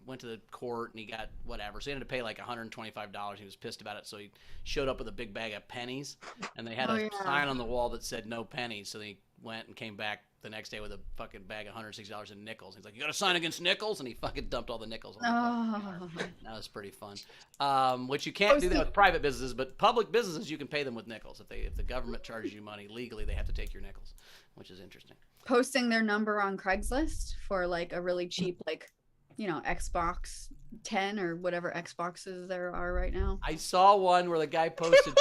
went to the court, and he got whatever. So he ended up paying like $125. He was pissed about it, so he showed up with a big bag of pennies, and they had a sign on the wall that said no pennies. So he went and came back the next day with a fucking bag of $160 in nickels. He's like, you got to sign against nickels? And he fucking dumped all the nickels on the car. That was pretty fun. Which you can't do that with private businesses, but public businesses, you can pay them with nickels. If the government charges you money, legally they have to take your nickels, which is interesting. Posting their number on Craigslist for like a really cheap, like, Xbox 10 or whatever Xboxes there are right now. I saw one where the guy posted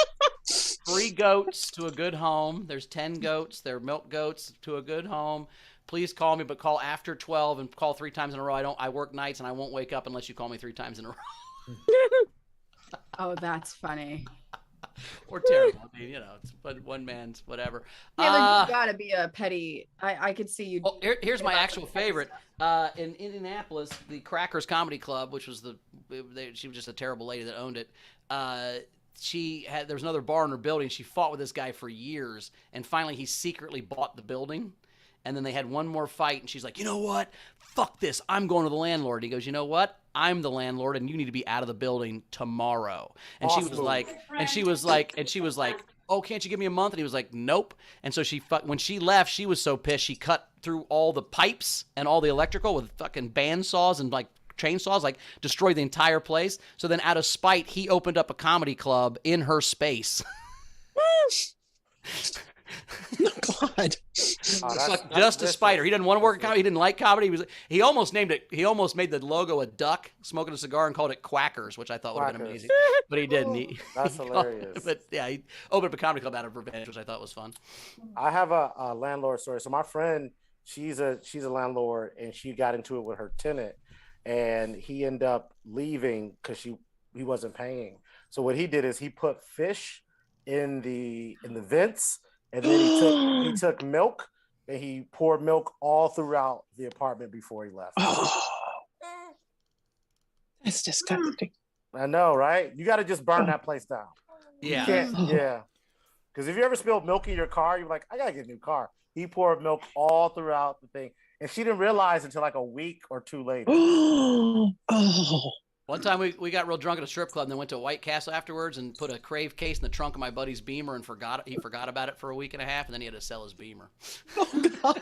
3 goats to a good home. There's 10 goats. They're milk goats to a good home. Please call me, but call after 12 and call 3 times in a row. I work nights and I won't wake up unless you call me 3 times in a row. Oh, that's funny. or terrible. I mean, it's one man's whatever. Taylor, you gotta be a petty. I could see you. Well, here's my actual favorite. In Indianapolis, the Crackers Comedy Club, which was she was just a terrible lady that owned it. There was another bar in her building. She fought with this guy for years, and finally he secretly bought the building. And then they had one more fight, and she's like, you know what? Fuck this. I'm going to the landlord. He goes, you know what? I'm the landlord, and you need to be out of the building tomorrow. And awesome. she was like, oh, can't you give me a month? And he was like, nope. And so when she left, she was so pissed, she cut through all the pipes and all the electrical with fucking bandsaws and like chainsaws, like destroyed the entire place. So then out of spite, he opened up a comedy club in her space. God. Just to spite her. He didn't want to work in comedy. He didn't like comedy. He almost made the logo a duck smoking a cigar and called it Quackers, which I thought would have been amazing. But he didn't. That's hilarious. But yeah, he opened up a comedy club out of revenge, which I thought was fun. I have a landlord story. So my friend, she's a landlord, and she got into it with her tenant, and he ended up leaving because he wasn't paying. So what he did is he put fish in the vents. And then he took milk and he poured milk all throughout the apartment before he left. Oh, that's disgusting. I know, right? You got to just burn that place down. Yeah. Yeah. Because if you ever spilled milk in your car, you're like, I got to get a new car. He poured milk all throughout the thing. And she didn't realize until like a week or two later. Oh. One time we got real drunk at a strip club and then went to White Castle afterwards and put a Crave case in the trunk of my buddy's Beamer and he forgot about it for a week and a half, and then he had to sell his Beamer. Oh, God.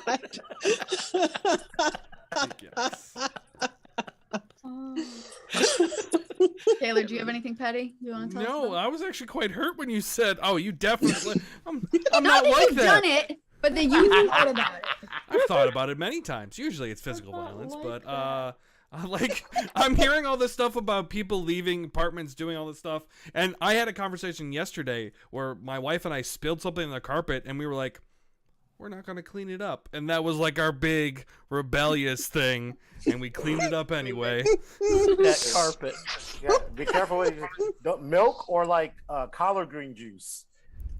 Taylor, do you have anything petty you want to tell us No, about? I was actually quite hurt when you said, "Oh, you definitely." I'm Not not that like you've that. done it, but that you thought about it. I've thought about it many times. Usually it's physical violence, but I'm hearing all this stuff about people leaving apartments, doing all this stuff. And I had a conversation yesterday where my wife and I spilled something on the carpet, and we were like, we're not going to clean it up. And that was like our big rebellious thing, and we cleaned it up anyway. That carpet. Yeah, be careful with milk or like collard green juice.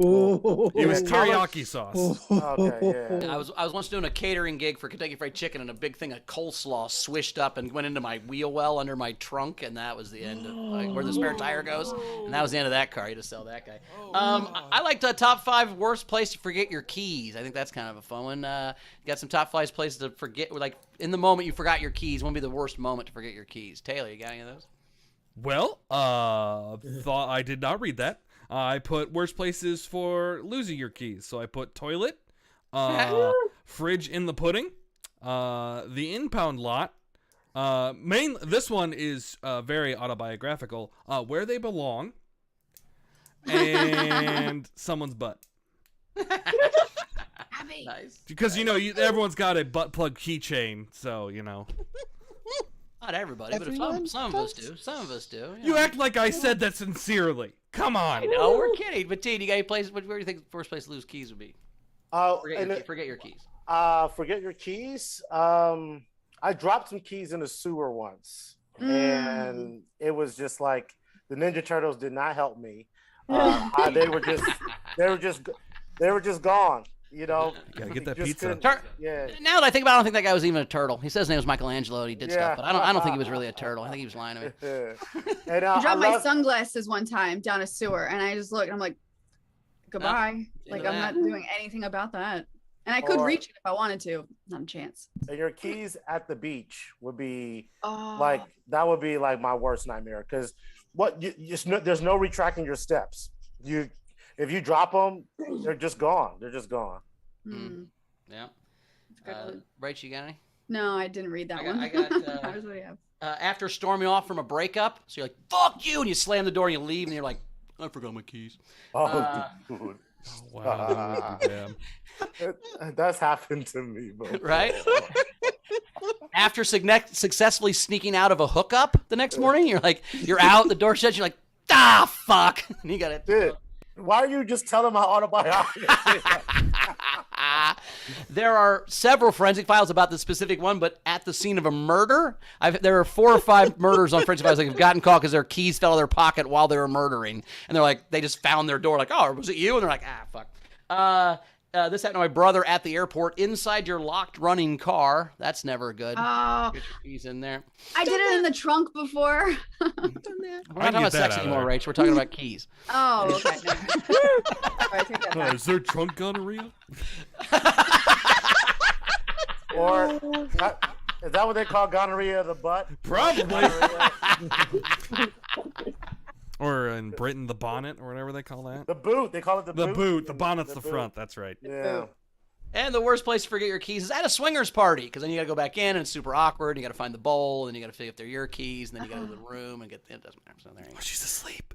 Oh. It was teriyaki sauce. Okay, yeah. I was once doing a catering gig for Kentucky Fried Chicken, and a big thing of coleslaw swished up and went into my wheel well under my trunk, and that was the end of where the spare tire goes. And that was the end of that car. You had to sell that guy. I like the top 5 worst place to forget your keys. I think that's kind of a fun one. You got some top 5 places to forget, like in the moment you forgot your keys. What would be the worst moment to forget your keys? Taylor, you got any of those? Well, thought I did not read that. I put worst places for losing your keys. So I put toilet, fridge in the pudding, the impound lot. This one is very autobiographical. Where they belong, and someone's butt. Nice. Because everyone's got a butt plug keychain, so Not everybody, but some of us do. Some of us do. You act like I said that sincerely. Come on. I know, we're kidding. But Mateen, you got any place? Where do you think the first place to lose keys would be? Forget your keys. Forget your keys. I dropped some keys in the sewer once, and it was just like the Ninja Turtles did not help me. They were just gone. You gotta get that pizza. Yeah. Now that I think about it, I don't think that guy was even a turtle. He says his name was Michelangelo and he did stuff, but I don't think he was really a turtle. I think he was lying to me. And, I dropped my sunglasses one time down a sewer, and I just looked, and I'm like, goodbye. I'm not doing anything about that. And I could reach it if I wanted to. Not a chance. And your keys at the beach would be that would be like my worst nightmare, because there's no retracting your steps. If you drop them, they're just gone. They're just gone. Yeah. Rach, you got any? No, I didn't read that one. I got. What do you have? After storming off from a breakup, so you're like, "Fuck you," and you slam the door and you leave, and you're like, "I forgot my keys." Oh, dude. Wow. Damn. That's happened to me, bro. Right? After successfully sneaking out of a hookup the next morning, you're out, the door shuts, you're like, fuck. And you got it. Dude, why are you just telling my autobiography? There are several forensic files about this specific one, but at the scene of a murder, there are 4 or 5 murders on forensic files that have gotten caught because their keys fell out of their pocket while they were murdering. And they're like, they just found their door, like, oh, was it you? And they're like, fuck. This happened to my brother at the airport inside your locked running car. That's never good. Oh, Get your keys in there. I did it in the trunk before. We're not talking about sex anymore, Rach. We're talking about keys. Oh, okay. Sorry, take that back. Is there trunk gonorrhea? Or is that what they call gonorrhea of the butt? Probably. Or in Britain, the bonnet, or whatever they call that. The boot. They call it the boot. The boot. The bonnet's the front. That's right. Yeah. And the worst place to forget your keys is at a swingers party, because then you got to go back in, and it's super awkward. You got to find the bowl, and then you got to figure if they're your keys, and then you got to go to the room and get. It doesn't matter. So there you go. She's asleep.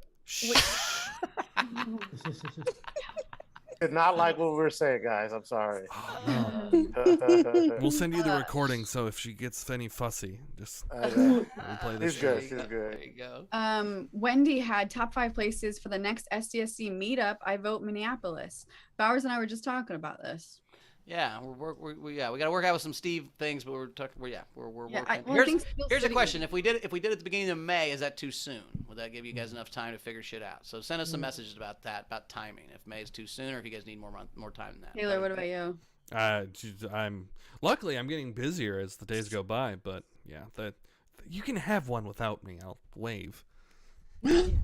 Did not like what we were saying, guys. I'm sorry. We'll send you the recording, so if she gets any fussy, just play this. She's good. She's good. There you go. Wendy had top 5 places for the next SDSC meetup. I vote Minneapolis. Bowers and I were just talking about this. Yeah, we got to work out with some Steve things, but we're talking. We're working. Here's a question: If we did it at the beginning of May, is that too soon? Would that give you guys enough time to figure shit out? So send us some messages about that, about timing. If May is too soon, or if you guys need more time than that. Taylor, what about you? Luckily I'm getting busier as the days go by, but yeah, that you can have one without me. I'll wave. I think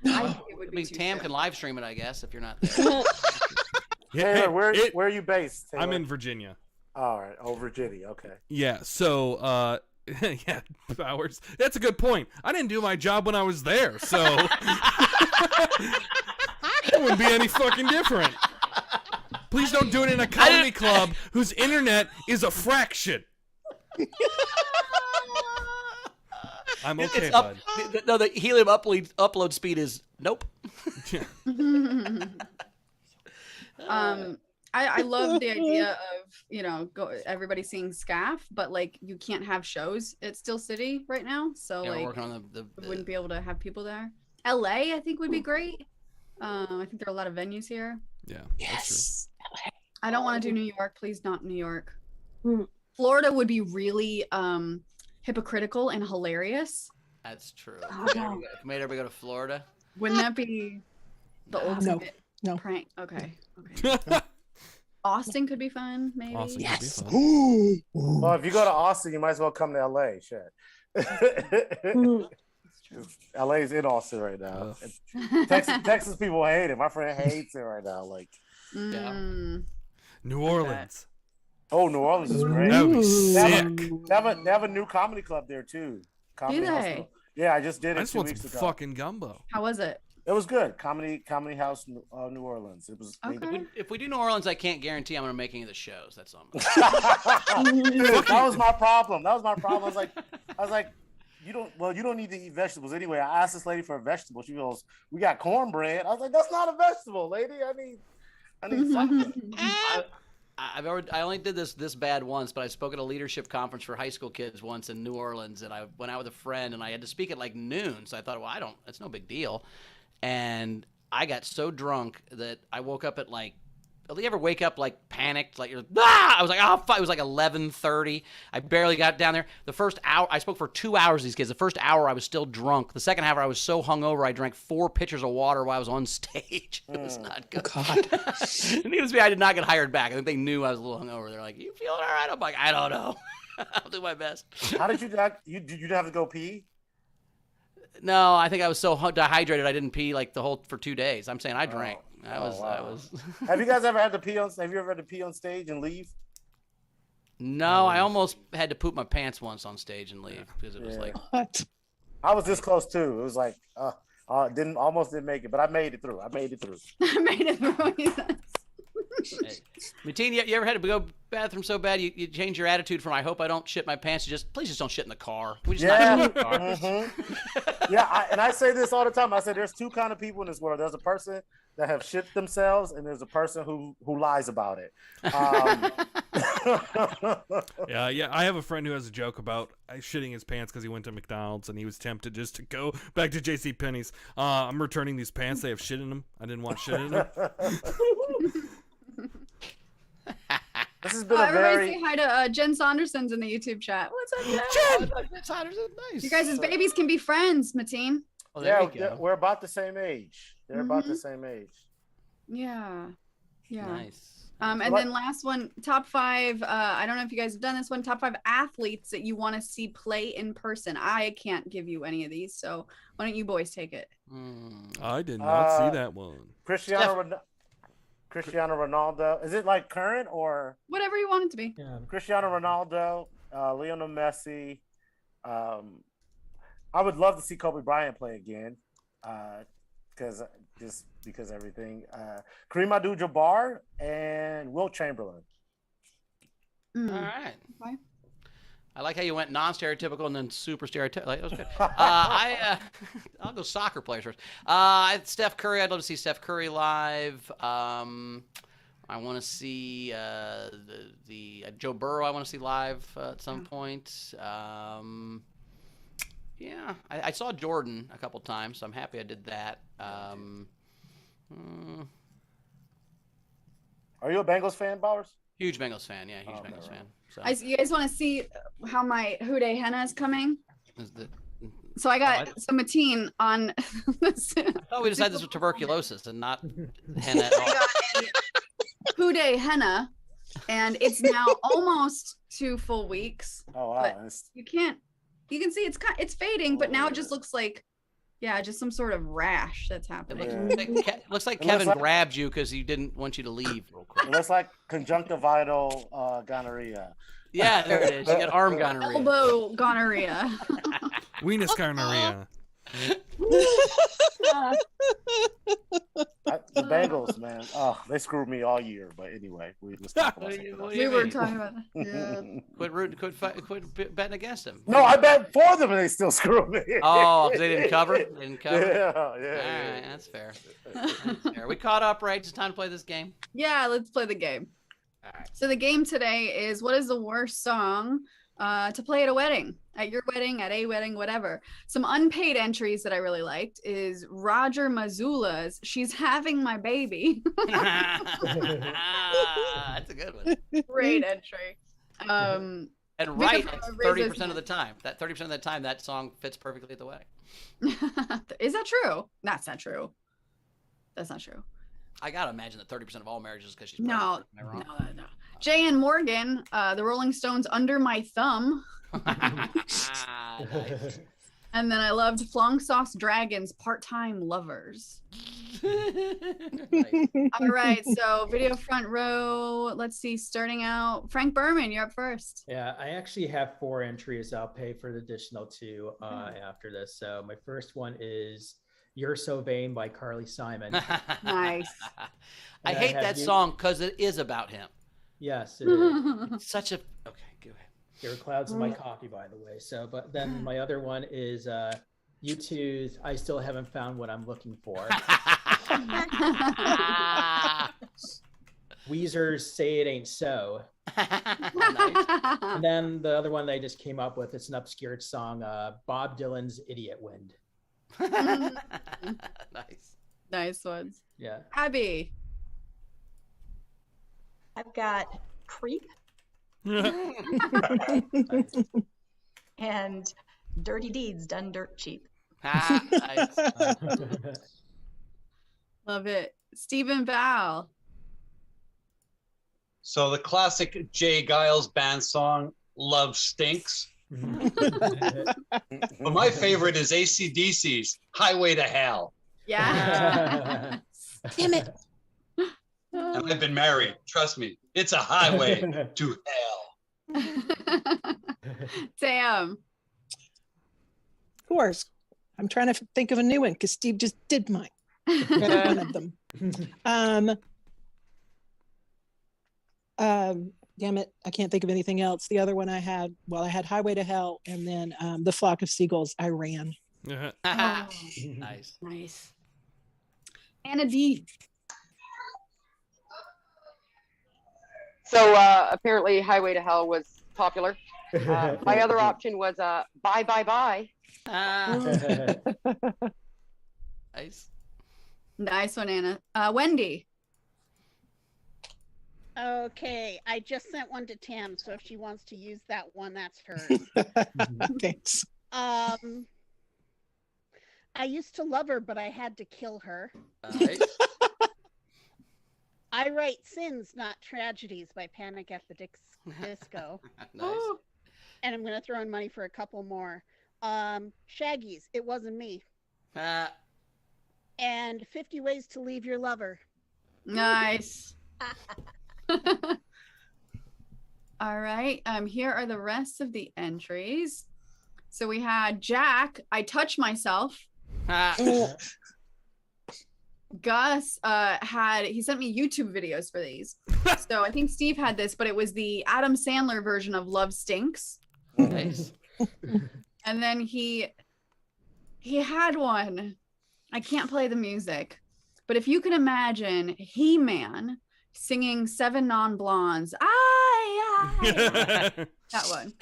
it would I be mean, too Tam soon. can live stream it, I guess, if you're not there. Taylor, where are you based? Taylor? I'm in Virginia. All right. Oh, Virginia. Okay. Yeah. So, yeah, Bowers. That's a good point. I didn't do my job when I was there, so it wouldn't be any fucking different. Please don't do it in a comedy club whose internet is a fraction. I'm okay, bud. No, the helium upload speed is nope. I love the idea of everybody seeing SCAF, but like you can't have shows at Steel City right now, so Yeah, like we're working on we wouldn't be able to have people there. LA I think would be great. I think there are a lot of venues here. Yeah. Yes. I don't want to do New York, please not New York. Florida would be really hypocritical and hilarious. That's true. Made everybody go to Florida. Wouldn't that be the ultimate prank? Okay. Austin could be fun, maybe. Austin could be fun. Well, if you go to Austin, you might as well come to LA. Shit. LA's in Austin right now. Texas people hate it. My friend hates it right now. Like, New Orleans. Oh, New Orleans is great. That would be sick. They have a new comedy club there too. Comedy Do House. they? Yeah, I just did it I just 2 want weeks some ago. fucking gumbo. How was it? It was good. Comedy House, New Orleans. It was. Okay. If we do New Orleans, I can't guarantee I'm going to make any of the shows. That's all. Dude, that was my problem. I was like, you don't need to eat vegetables anyway. I asked this lady for a vegetable. She goes, "We got cornbread." I was like, "That's not a vegetable, lady. I need something." I only did this bad once, but I spoke at a leadership conference for high school kids once in New Orleans, and I went out with a friend, and I had to speak at like noon. So I thought, well, it's no big deal. And I got so drunk that I woke up at like, do you ever wake up like panicked, like you're, I was like, oh, fuck. It was like 11:30. I barely got down there. The first hour, I spoke for 2 hours to these kids. The first hour, I was still drunk. The second hour, I was so hungover, I drank 4 pitchers of water while I was on stage. It was not good. Oh, God. Needless to say, I did not get hired back. I think they knew I was a little hungover. They're like, "You feeling all right?" I'm like, "I don't know. I'll do my best." How did you not? Did you have to go pee? No, I think I was so dehydrated I didn't pee like for 2 days. I'm saying I drank. I was. Have you guys ever had to pee on? Have you ever had to pee on stage and leave? No, I almost had to poop my pants once on stage and leave because it was like. What? I was this close too. It was like, almost didn't make it, but I made it through. I made it through. Hey. Mateen, you ever had to go bathroom so bad you change your attitude from "I hope I don't shit my pants" to please just don't shit in the car. We just not shit in the car. Mm-hmm. Yeah, and I say this all the time. I say there's 2 kind of people in this world. There's a person that have shit themselves, and there's a person who lies about it. Yeah. I have a friend who has a joke about shitting his pants because he went to McDonald's and he was tempted just to go back to JCPenney's. I'm returning these pants. They have shit in them. I didn't want shit in them. This has been Oh, a everybody say very. hi to Jen Saunderson's in the YouTube chat. What's up, Jen? Nice. You guys' babies can be friends, Mateen. Oh, there you Yeah, go. we're about the same age. They're about the Mhm. same age. Yeah. Yeah. Nice. And then last one, top 5. I don't know if you guys have done this one. Top 5 athletes that you want to see play in person. I can't give you any of these, so why don't you boys take it? I did not see that one. Cristiano Ronaldo. Is it like current or Whatever you want it to be. Yeah. Cristiano Ronaldo, Lionel Messi? I would love to see Kobe Bryant play again, because everything. Kareem Abdul-Jabbar and Wilt Chamberlain. All right. Okay. I like how you went non-stereotypical and then super stereotypical. Like, that was good. I'll go soccer players first. Steph Curry. I'd love to see Steph Curry live. I want to see the Joe Burrow. I want to see live at some point. Yeah, I saw Jordan a couple times, so I'm happy I did that. Are you a Bengals fan, Bowers? Huge Bengals fan. Yeah, huge Bengals fan. So. You guys want to see how my Houday henna is coming? So I got Mateen on. I thought we decided this was tuberculosis and not henna at all. Houday henna, and it's now almost 2 full weeks. Oh wow! You can see it's fading, but now it just looks like, just some sort of rash that's happening. Looks like Kevin grabbed you because he didn't want you to leave real quick. It looks like conjunctivital gonorrhea. Yeah, there it is. You got arm gonorrhea. Elbow gonorrhea. Weenus gonorrhea. The Bengals, man. Oh, they screwed me all year. But anyway, let's talk about something else. We were talking about that. Yeah. Quit betting against them. No, I bet for them and they still screwed me. Oh, they didn't cover? They didn't cover? Yeah. All right, that's fair. That's fair. We caught up, right? It's time to play this game. Yeah, let's play the game. All right. So the game today is, what is the worst song to play at a wedding, at your wedding, at a wedding, whatever. Some unpaid entries that I really liked is Roger Mazula's "She's Having My Baby." That's a good one. Great entry. And right, 30% of the time. That 30% of the time, that song fits perfectly at the wedding. Is that true? That's not true. That's not true. I gotta imagine that 30% of all marriages because she's No, pregnant. Am I wrong? no. Jay and Morgan, the Rolling Stones, "Under My Thumb." Nice. And then I loved Flong Sauce Dragons, "Part-Time Lovers." Nice. All right, so video front row. Let's see, starting out, Frank Berman, you're up first. Yeah, I actually have 4 entries. I'll pay for the additional 2 after this. So my first one is "You're So Vain" by Carly Simon. Nice. I hate that song because it is about him. Yes, it is. It's such a okay. Go ahead. There are clouds in my coffee, by the way. So, but then my other one is U2's "I Still Haven't Found What I'm Looking For." Weezer's "Say It Ain't So." Nice. And then the other one that I just came up with, it's an obscure song, Bob Dylan's "Idiot Wind." Nice. Nice ones. Yeah. Abby. I've got "Creep" and "Dirty Deeds Done Dirt Cheap." Nice. Love it. Stephen Val. So the classic Jay Giles band song, "Love Stinks." But my favorite is AC/DC's "Highway to Hell." Yeah. Damn it. And I've been married. Trust me, it's a highway to hell. Sam. Of course. I'm trying to think of a new one because Steve just did mine. One of them. Damn it, I can't think of anything else. The other one I had "Highway to Hell" and then "The Flock of Seagulls," I ran. Nice. Nice. Anna D. So apparently Highway to Hell was popular. My other option was Bye Bye Bye. Nice. Nice one, Anna. Wendy. Okay, I just sent one to Tam, so if she wants to use that one, that's hers. Thanks. I used to love her, but I had to kill her. Nice. I Write Sins, Not Tragedies by Panic at the Disco. Nice. And I'm going to throw in money for a couple more. Shaggy's, It Wasn't Me. And 50 Ways to Leave Your Lover. Nice. All right. Here are the rest of the entries. So we had Jack, I Touch Myself. Gus he sent me YouTube videos for these. So I think Steve had this, but it was the Adam Sandler version of Love Stinks. Nice. And then he had one. I can't play the music, but if you can imagine He-Man singing Seven Non-Blondes, that one.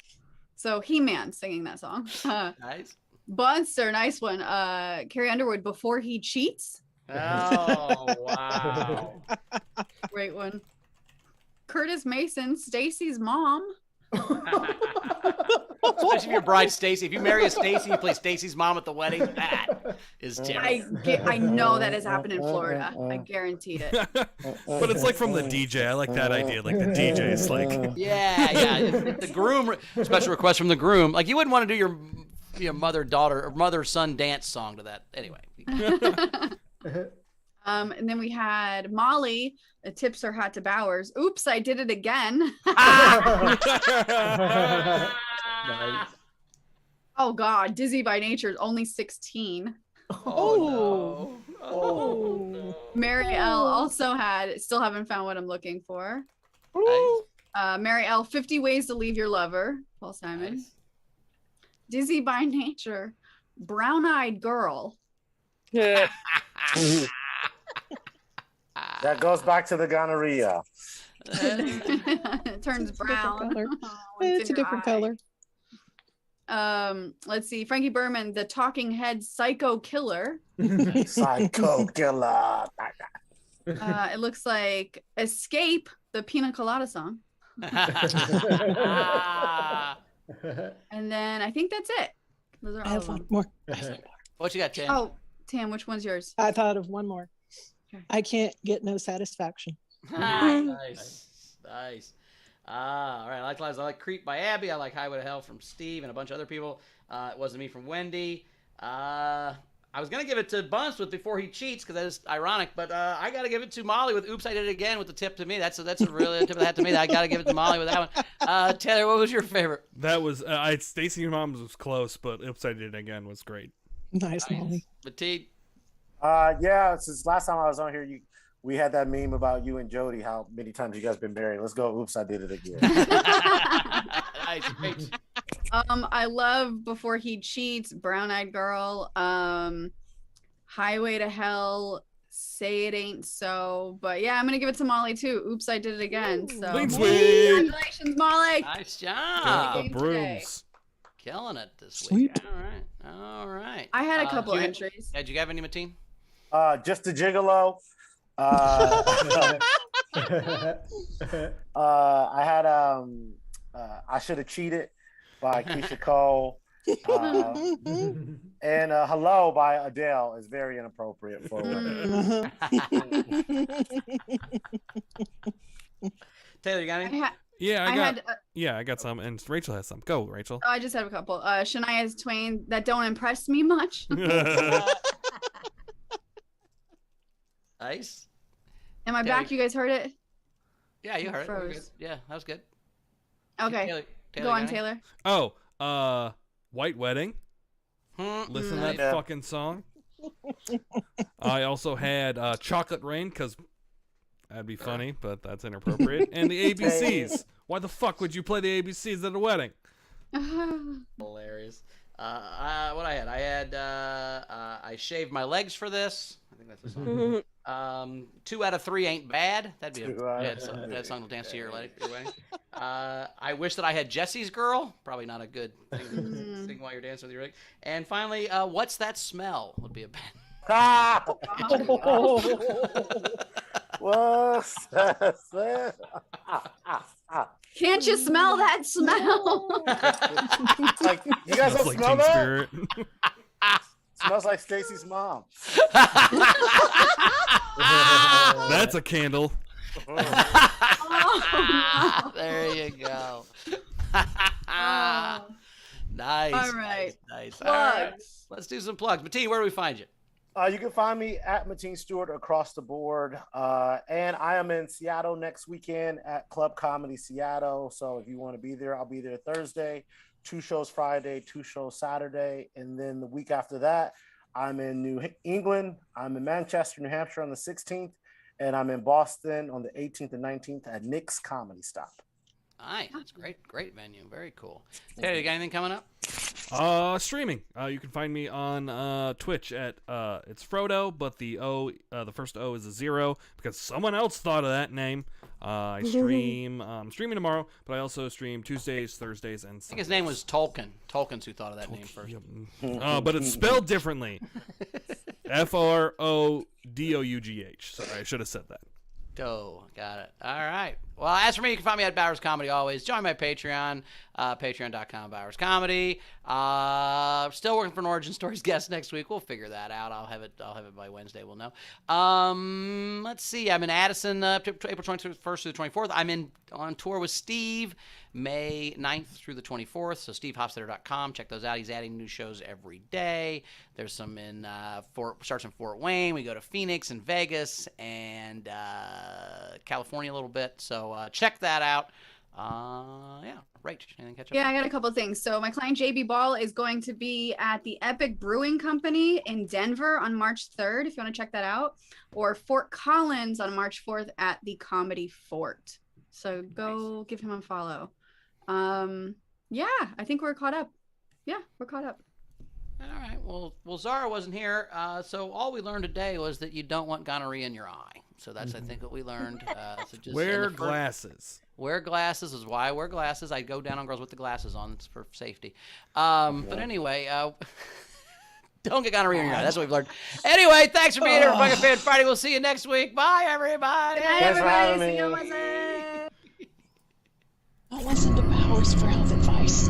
So He-Man singing that song. Nice. Bunster, nice one. Carrie Underwood, Before He Cheats. Oh, wow. Great one. Curtis Mason, Stacy's mom. Especially if your bride Stacy. If you marry a Stacy, you play Stacy's mom at the wedding. That is terrible. I know that has happened in Florida. I guaranteed it. But it's like from the DJ. I like that idea. Like the DJ is like. Yeah. If the groom, special request from the groom. Like you wouldn't want to do your mother-daughter or mother-son dance song to that. Anyway. And then we had Molly, the tips are hot to Bowers. Oops, I did it again. Nice. Oh God, Dizzy by Nature is only 16. Oh no. Mary L also still haven't found what I'm looking for. Nice. Mary L, 50 Ways to Leave Your Lover, Paul Simon. Nice. Dizzy by Nature, Brown Eyed Girl. That goes back to the gonorrhea. It turns brown. It's a different color. Let's see, Frankie Berman, The Talking Heads, Psycho Killer. Psycho killer. It looks like Escape, the Pina Colada song. And then I think that's it. Those are all I have of them. one more. What you got, Tim? Oh, Tam, which one's yours? I thought of one more. Okay. I can't get no satisfaction. Nice. All right. I like Creep by Abby. I like Highway to Hell from Steve and a bunch of other people. It Wasn't Me from Wendy. I was gonna give it to Bunce with Before He Cheats because that is ironic, but I gotta give it to Molly with Oops I Did It Again with the tip to me. That's a really tip of the hat to me. I gotta give it to Molly with that one. Taylor, what was your favorite? That was Stacy and Mom's was close, but Oops I Did It Again was great. Nice, Molly. Mateen. Yeah, since last time I was on here, we had that meme about you and Jody, how many times you guys been married. Let's go. Oops, I did it again. Nice. Great. I love Before He Cheats, Brown Eyed Girl, Highway to Hell, Say It Ain't So. But yeah, I'm gonna give it to Molly too. Oops, I did it again. So Clean sweep. congratulations, Molly. Nice job. The brooms. Killing it this Sweet. week. All right. I had a couple did you- entries. Did you have any, Mateen? Just a gigolo. I had I Should Have Cheated by Keisha Cole. And Hello by Adele is very inappropriate for women. Taylor, you got any? I got some, and Rachel has some. Go, Rachel. I just have a couple. Shania Twain, That Don't Impress Me Much. Nice. Am I back? You guys heard it? Yeah, you heard it. We're Froze. good. Yeah, that was good. Okay. Taylor, Go on, you got any? Taylor. Oh, White Wedding. Listen to that Yeah. fucking song. I also had Chocolate Rain because that'd be funny, but that's inappropriate. And the ABCs. Why the fuck would you play the ABCs at a wedding? Hilarious. What I had? I shaved my legs for this. I think that's the song. 2 out of 3 ain't bad. That'd be a song to dance to your wedding. I wish that I had Jesse's Girl. Probably not a good thing to sing while you're dancing with your wedding. And finally, What's That Smell would be a bad. What's that? Can't you smell that smell? Like, you guys That's don't like smell Team that? Spirit. Smells like Stacy's mom. That's a candle. There you go. Oh. Nice. All right. Nice. All right. Plugs. Let's do some plugs. Mateen, where do we find you? You can find me at Mateen Stewart across the board. And I am in Seattle next weekend at Club Comedy Seattle. So if you want to be there, I'll be there Thursday, 2 shows Friday, 2 shows Saturday. And then the week after that, I'm in New England. I'm in Manchester, New Hampshire on the 16th. And I'm in Boston on the 18th and 19th at Nick's Comedy Stop. Nice. That's great. Great venue. Very cool. Taylor, you got anything coming up? Streaming. You can find me on Twitch at it's Frodo, but the first O is a 0 because someone else thought of that name. I stream. I'm streaming tomorrow, but I also stream Tuesdays, Thursdays, and Sundays. I think his name was Tolkien. Tolkien's who thought of that name first. But it's spelled differently. FRODOUGH. Sorry, I should have said that. Got it. All right. Well, as for me, you can find me at Bowers Comedy always. Join my Patreon, patreon.com Bowers Comedy. Still working for an Origin Stories guest next week. We'll figure that out. I'll have it by Wednesday. We'll know. Let's see. I'm in Addison April 21st through the 24th. I'm on tour with Steve May 9th through the 24th. So stevehofstetter.com. Check those out. He's adding new shows every day. There's some starts in Fort Wayne. We go to Phoenix and Vegas and California a little bit. So check that out. Yeah, right. Anything catch up? Yeah, I got a couple of things. So my client JB Ball is going to be at the Epic Brewing Company in Denver on March 3rd, if you want to check that out, or Fort Collins on March 4th at the Comedy Fort. So go give him a follow. Yeah, I think we're caught up. Yeah, we're caught up. All right. Well, Zara wasn't here, so all we learned today was that you don't want gonorrhea in your eye. So that's, I think, what we learned. So just wear glasses. Wear glasses is why I wear glasses. I go down on girls with the glasses on. It's for safety. But anyway, don't get gonorrhea in your eye. That's what we've learned. Anyway, thanks for being here for Fucking Fan Friday. We'll see you next week. Bye, everybody. Good night, everybody. See you Wednesday. Don't listen to Bowers for health advice.